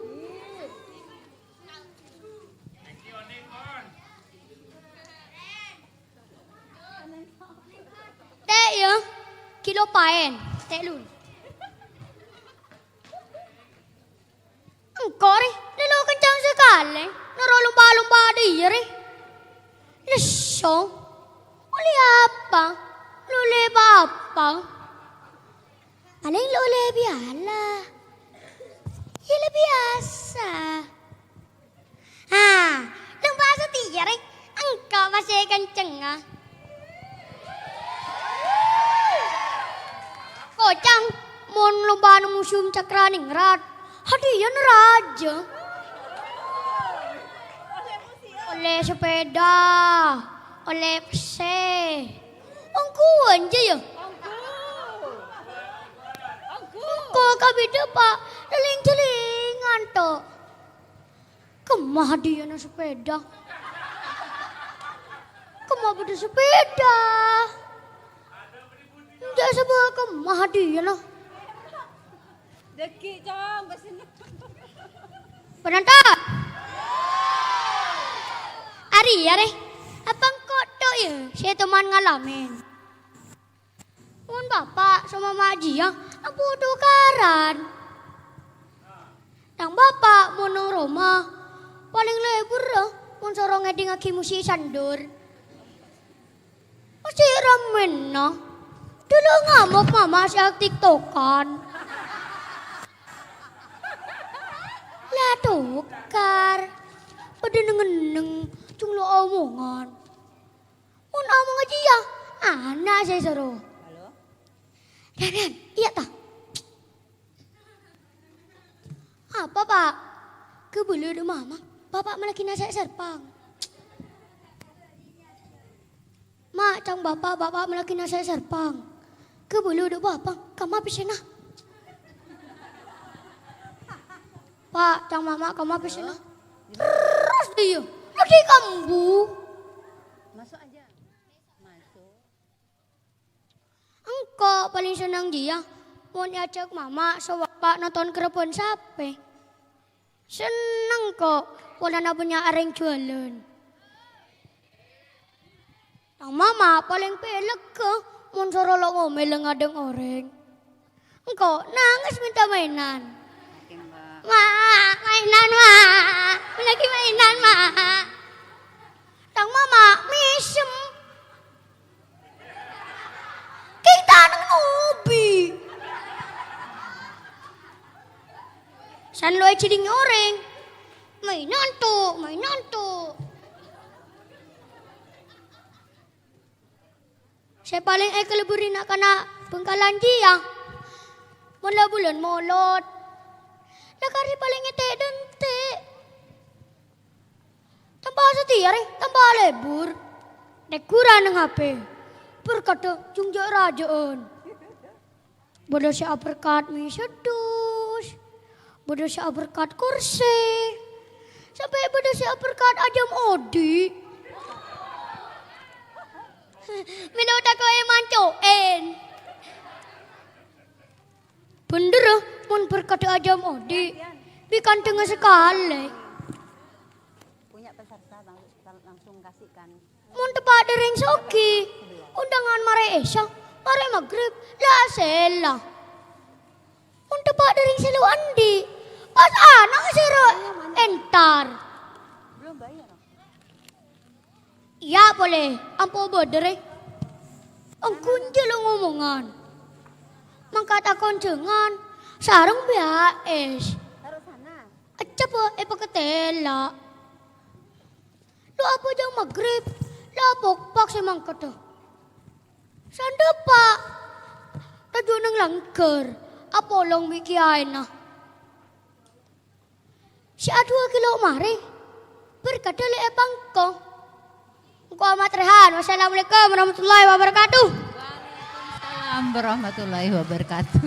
Teh ya, kilo paen, teh lun. Engkau ri, lelo kencang sekali. Naro lumba-lumba dia ri. Leso, oleh apa? Lule apa? Paling lule biala. Ya biasa. Lumba setia ri. Engkau masih kenceng ah. Kocang, mon lumba museum Cakraningrat, hadiah raja. Oleh sepeda, oleh pese. Angkuan aja ya? Angku kabida pak, leling-celingan to. Kemah hadiah na sepeda. Kemah beda sepeda. Jangan sebab kemah dia lah. Deki cong kesini. Penonton. Ari ya deh. Abang kodok ya. Saya teman ngalamin. Mun bapak sama mak Jia, aku tukaran. Nang bapak mau nang rumah, paling lebur lah. Mun sorong ngeding aki musi sandur. Pasti ramen nah. Dulu ngamuk mama siak tiktokan. Lah tukar. Pada nengeneng cung lo omongan. Mun omong aja ya. Anak saya seru. Halo. Dan, iya tak? Apa pak? Kebulu ada mama. Bapak malaki nasi serpang. Mak, cang bapak malaki nasi serpang. Kebulu udah bapak, kamu habis nah. Pak, cang mama kamu habis nah. Terus dia, lagi kambu. Masuk aja. Masuk. Engkau paling senang dia, mau nyajak mama so bapak nonton kerebon sape. Senang kok, wala punya areng jualan. Cang mama paling pelek ke. Mun soro lo ngomel ngadeng oreng. Engkau nangis minta mainan. Ma, mainan ma. Lagi mainan ma. Tang mama misem. Kita nang Kan lo ciding orang. Mainan tuh. Saya paling keleburin nak kena Bengkalan dia. Mula bulan molot. Nakari paling dente. Tambah setia tambah lebur. Dek kurang ng HP. Berkata jungjak rajaan. Bodoh si berkat mi sedus. Bodoh si berkat kursi. Sampai bodoh si berkat ajam odi. Minum tak kau mancoen. Bener mun berkata ajam odi. Bikan tengah sekali. Punya peserta langsung kasihkan. Mun tepat dereng soki. Undangan mare Esya, mare Maghrib, lah sela. Mun tepat dereng selu andi. Pas anak siro entar. Belum bayar. Iya boleh, ampo bodere. Angkun jelo ngomongan. Mangkat akon jengan, sarung bias. Taruh sana. Aja po, paketela. Lo apa jang Maghrib? Lapok pak si mangkat to. Sanda pak. Tajo nang langker. Apa long mikiain na. Si 2 kilo mari. Berkata le bangko. Engkau amat rehan. Wassalamualaikum warahmatullahi wabarakatuh. Waalaikumsalam warahmatullahi wabarakatuh.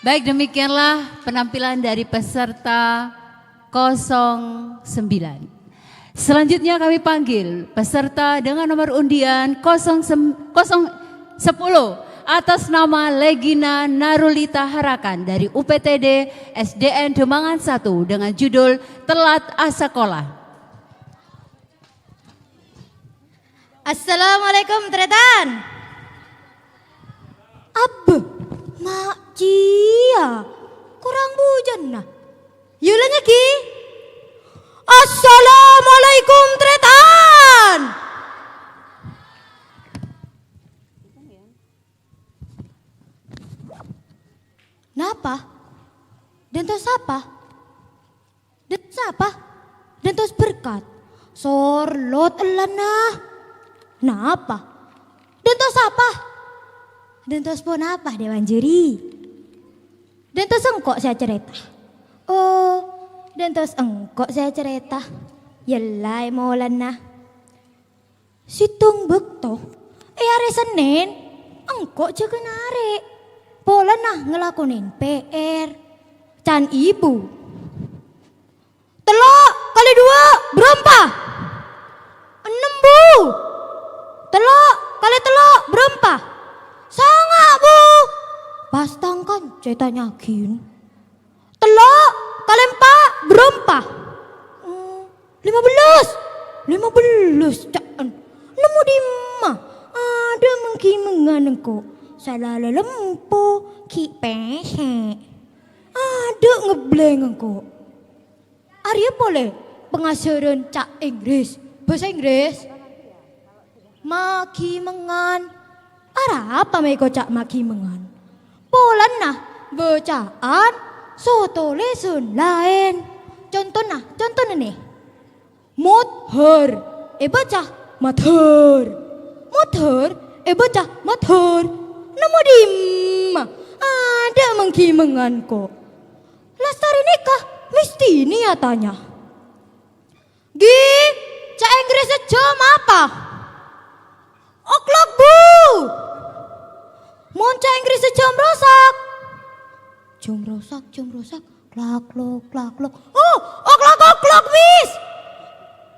Baik, demikianlah penampilan dari peserta 09. Selanjutnya kami panggil peserta dengan nomor undian 010 atas nama Legina Narulita Harakan dari UPTD SDN Demangan 1 dengan judul Telat Asakola. Assalamualaikum Tretan. Abbe, mak cia, kurang bujan nah. Yulanya ki. Assalamualaikum Tretan. Napa? Dentos apa? Dentos apa? Dentos berkat. Sorlot elana. Napa? Dentos apa? Dentos pun apa Dewan Juri? Dentos engkok saya cerita. Oh, dentos engkok saya cerita. Yelai maulana. Situng bekto. Hari Senin engkok jaga narik. Pola nah ngelakonin PR. Can ibu. Telok kali 2 berapa? 6 bu. Telok kali telok berapa? Sangat bu. Pastangkan ceritanya kin. Telok kali 4 berapa? 15 caan. Nemu di mah. Ada mengkimengan engkau. Salah lempo ki pehe. Ada ngebleng engkau. Arya boleh pengasaran cak Inggris. Bahasa Inggris. Maki mengan. Ara apa meko cak maki mengan? Polan nah bacaan soto lesun lain. Contoh nih. Mothor. Baca mothor. Mothor. Baca mothor. Nemu di ma. Ada mengki mengan kok. Lastari nikah mesti niatannya. Gi, cak Inggris jam apa? O'clock bu. Mon cak Inggris jam rosak. Jam rosak. Klak lok. Oh, o'clock mis.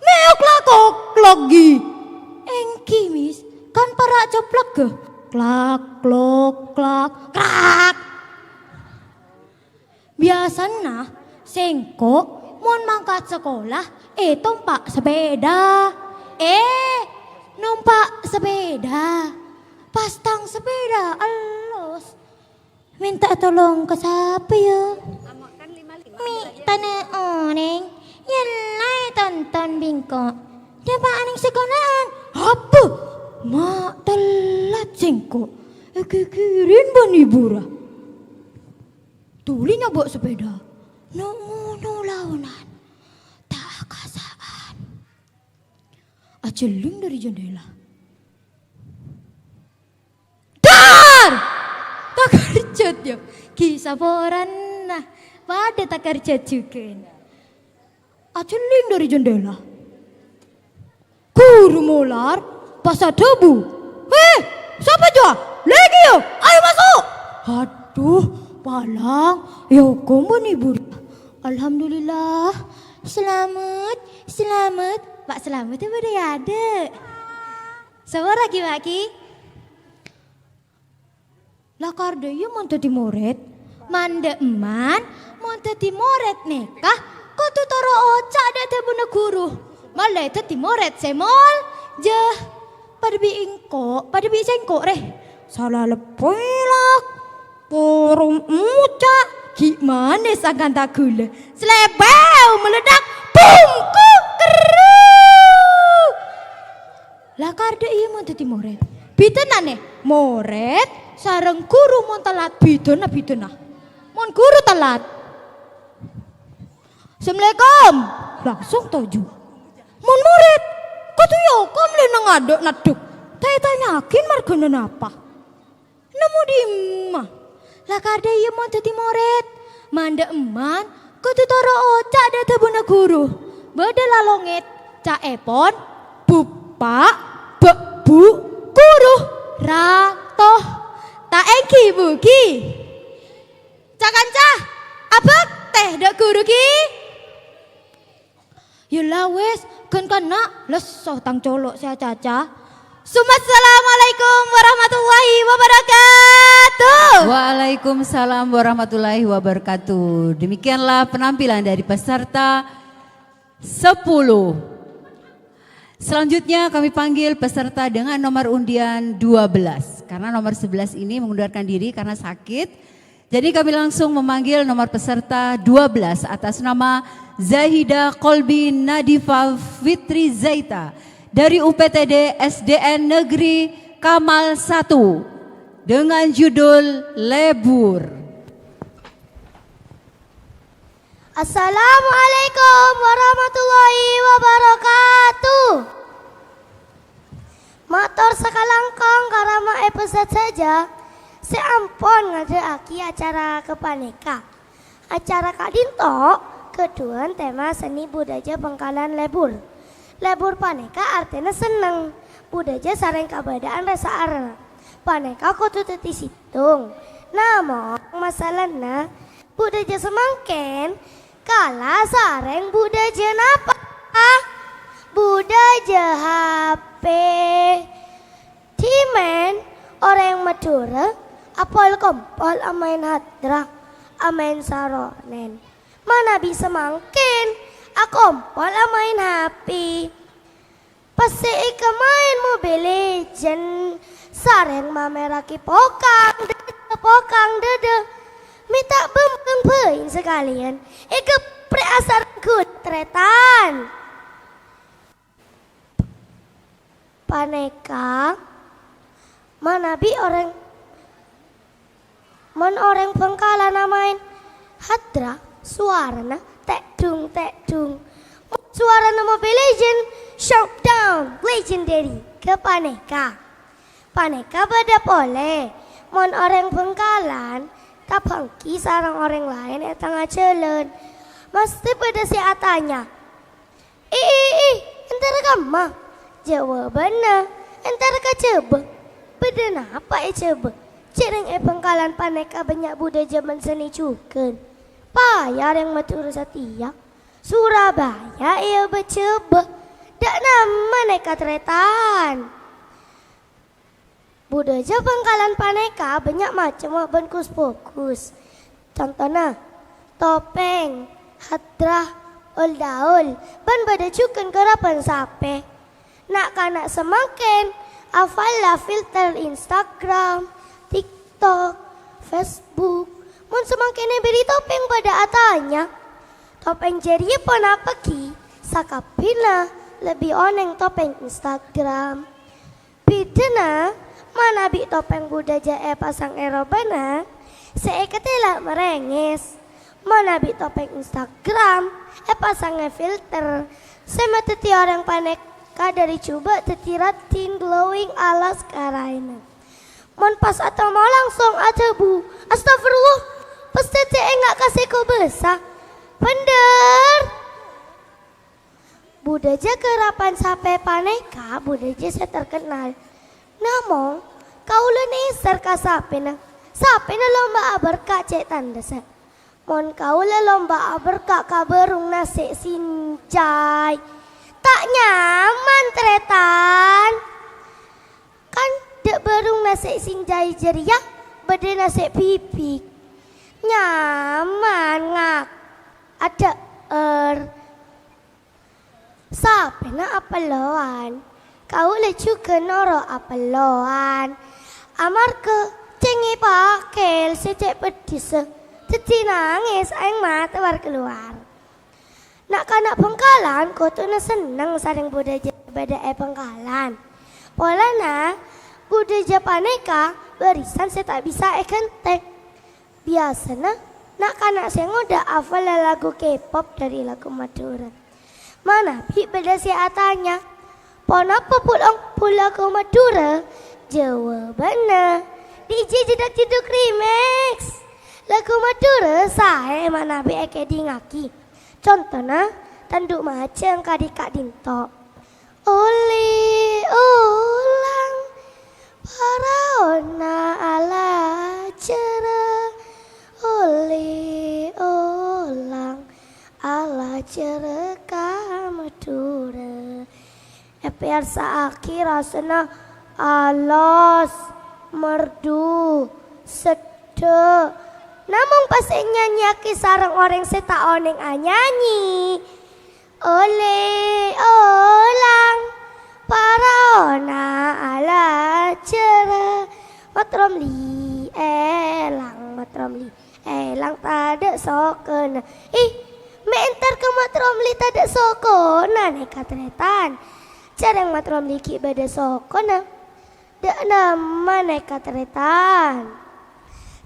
Me o'clock gi. Engki mis, kan para coplak ke. Klak krak. Biasanya sengko mon mangkat sekolah tompak sepeda. Numpak sepeda. Pastang sepeda alos. Minta tolong ke siapa ya? Mi tanah oneng. Yelai tonton bingko. Dapat aning sekolahan. Apa? Mak telat sengko. Kikirin bani burah. Tuli nyobok sepeda. Ngono launan. Tak kasaan. Ajeling dari jendela. Dar! Tak kerjat ya. Kisah porana. Pada tak kerjat juga. Ajeling dari jendela. Guru molar. Pasar debu. Hei, siapa jua? Lagi yo, ayo masuk. Aduh, palang. Yo, kamu nih buru. Alhamdulillah. Selamat. Pak Selamat itu udah ada. Siapa lagi? Lakar daya mau jadi murid. Manda eman, mau jadi murid nekah. Kau tuh taro oca ada tebuna guru. Malah itu murid semol. Jah. Pada bi cengkok reh. Salah lepelak. Porong muca. Gimana sangan tak gula. Selebau meledak. Bum keru. Lakar de iya mau jadi murid. Bidana nih. Murid. Sarang guru mau telat. Bidana. Mau guru telat. Assalamualaikum. Langsung tuju. Mau murid. Kau tuh ya, kau mulai ngaduk naduk. Tanya-tanyakin margana apa? Nemu di emak. Lah kada iya mau jadi murid. Manda eman, kau tuh taro oca ada tabuna guru. Bada lalongit, cak epon, bupak, bebu, guru, ratoh. Tak engki buki. Cak kanca, apa teh dak guru ki? Yalah wes, kan nak lesoh tang colok saya caca. Assalamualaikum warahmatullahi wabarakatuh. Waalaikumsalam warahmatullahi wabarakatuh. Demikianlah penampilan dari peserta 10. Selanjutnya kami panggil peserta dengan nomor undian 12. Karena nomor 11 ini mengundurkan diri karena sakit. Jadi kami langsung memanggil nomor peserta 12 atas nama Zahida Kolbi Nadifa Fitri Zaita dari UPTD SDN Negeri Kamal 1 dengan judul Lebur. Assalamualaikum warahmatullahi wabarakatuh. Motor sekalangkong karama episode saja. Seampun ngadaaki acara kepaneka. Acara kadinto kedua tema seni budaya Bengkalan Lebur. Lebur paneka artinya seneng. Budaya sareng kabadaan rasa arna. Paneka kudu teti situng. Namun masalahnya budaya semangken kala sareng budaya napa? Budaya HP. Timen orang Madura apal kompol amain hadra amain saronen. Mana bisa mangkin akompol amain HP. Pasti ika main Mobile Legend sareng mameraki pokang dede minta bem sekalian ika preasar kutretan paneka manabi orang Bengkalan namain hadra suarana tek dung suarana Mobile Legend showdown legendary ke paneka pada pole mon orang Bengkalan tak pangki sarang orang lain tengah jalan mesti pada si atanya entar kamu jawabannya entar ka coba beda apa coba cereng Bengkalan paneka banyak budaya zaman seni cuken payar yang matur setia Surabaya ia bercoba dak nama neka tretan budaya Bengkalan paneka banyak macam bungkus fokus contohnya topeng hadrah daul ban pada cuken kerapan sape nak kanak semakin afallah filter Instagram TikTok, Facebook, mun semakin beri topeng pada atanya. Topeng jeriye pun apa ki? Sakapina lebih oneng topeng Instagram. Bidena mana bi topeng budaya pasang erobana? Seeketilah merengis. Mana bi topeng Instagram, pasangnya filter. Sama teti orang panek dari coba teti ratin glowing ala sekarang. Mon pas atau mau langsung aja bu. Astagfirullah, pasti enggak kasih kau besar. Bener. Budaja kerapan sampai paneka, budaja saya terkenal. Namun, kau leneser ka sape na lomba aberka cek tanda sa. Mon kau lomba aberka kaberung nasi sincai. Tak nyaman tretan. Kan dek berung nasi sincai jeria, bede nasi pipik. Nyaman ngak. Ada sape na apeloan. Kau lecu ke noro apeloan. Amar ke cengi pakel secek pedis. Teti nangis aing mata war keluar. Nak kanak pengkalan kau tu na senang saring budaya beda pengkalan. Pola na budaya paneka barisan saya tak bisa kentek. Biasanya nak kanak saya ngoda hafal lagu K-pop dari lagu Madura. Mana bi beda saya tanya. Ponapa pulang ke Madura? Jawabannya DJ Jedak Jeduk Remix. Lagu Madura saya mana bi eke dingaki. Contohnya tanduk macam kadika dinto. Oli ulang paraona ala cerah. Oli ulang ala cerah ka Madura. Eper saaki rasanya alos merdu sedih. Namun pas nyanyi sarang orang seta oneng nyanyi. Ole olang paraona ala cerah. Matromli elang tada sokena. Mentar ke matromli tada sokona neka tretan. Carang matromli ki beda sokona. Dak nama neka tretan.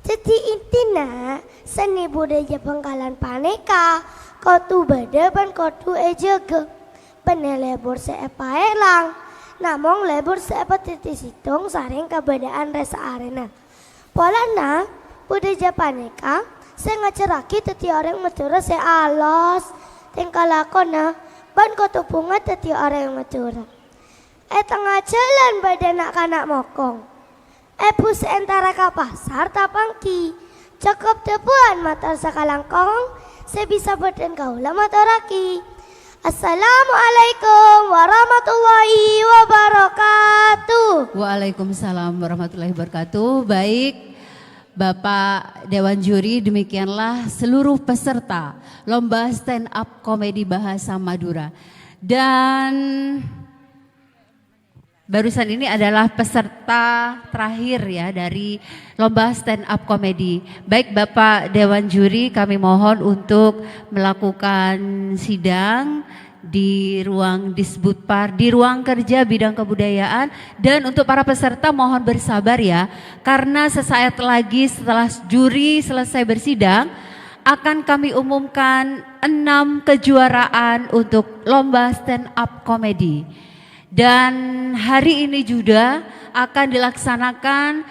Jadi intinya seni budaya pengkalan paneka. Kau tu beda ban kau tu jaga. Bener lebur seepa elang. Namong lebur seepa titis hitung saring kebedaan resa arena. Polana budaya paneka saya ngaceraki teti orang Madura saya alos. Tengkalakona ban kau tu punga teti orang Madura. Tengah jalan badan nak kanak mokong. Pus entara ka pasar tapangki. Cukup tepuan motor sakalangkong. Saya bisa badan kaula motoraki. Assalamualaikum warahmatullahi wabarakatuh. Waalaikumsalam warahmatullahi wabarakatuh. Baik, Bapak Dewan Juri, demikianlah seluruh peserta Lomba Stand Up Komedi Bahasa Madura. Dan barusan ini adalah peserta terakhir ya dari Lomba Stand Up Komedi. Baik Bapak Dewan Juri, kami mohon untuk melakukan sidang di ruang Disbudpar, di ruang kerja bidang kebudayaan. Dan untuk para peserta mohon bersabar ya, karena sesaat lagi setelah juri selesai bersidang akan kami umumkan 6 kejuaraan untuk Lomba Stand Up Komedi. Dan hari ini juga akan dilaksanakan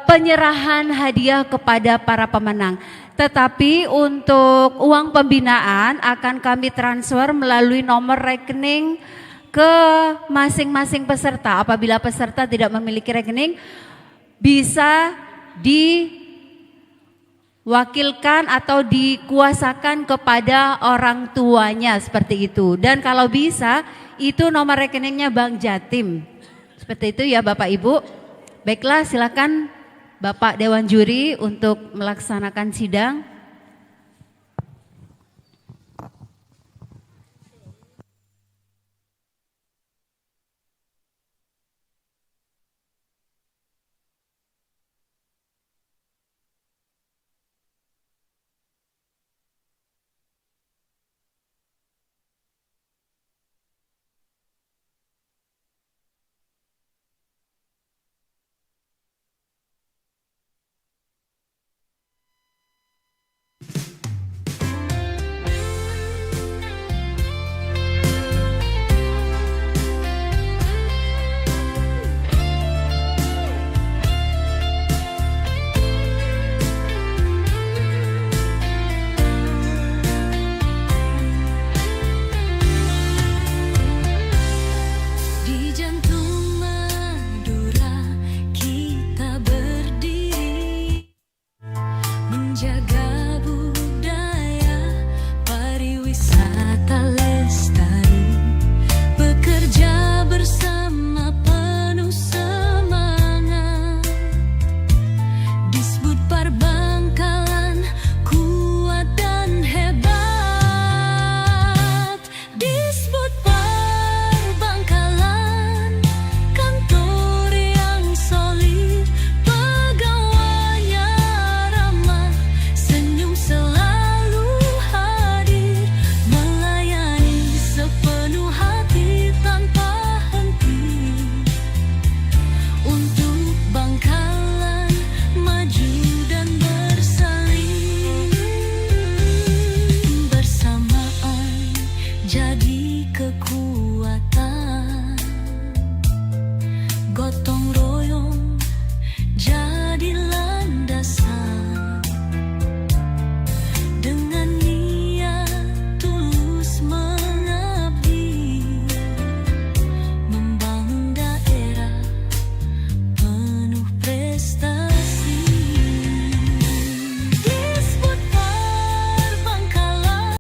penyerahan hadiah kepada para pemenang. Tetapi untuk uang pembinaan akan kami transfer melalui nomor rekening ke masing-masing peserta. Apabila peserta tidak memiliki rekening, bisa diwakilkan atau dikuasakan kepada orang tuanya seperti itu. Dan kalau bisa itu nomor rekeningnya Bank Jatim. Seperti itu ya Bapak Ibu. Baiklah, silakan Bapak Dewan Juri untuk melaksanakan sidang. jadi kekuatan.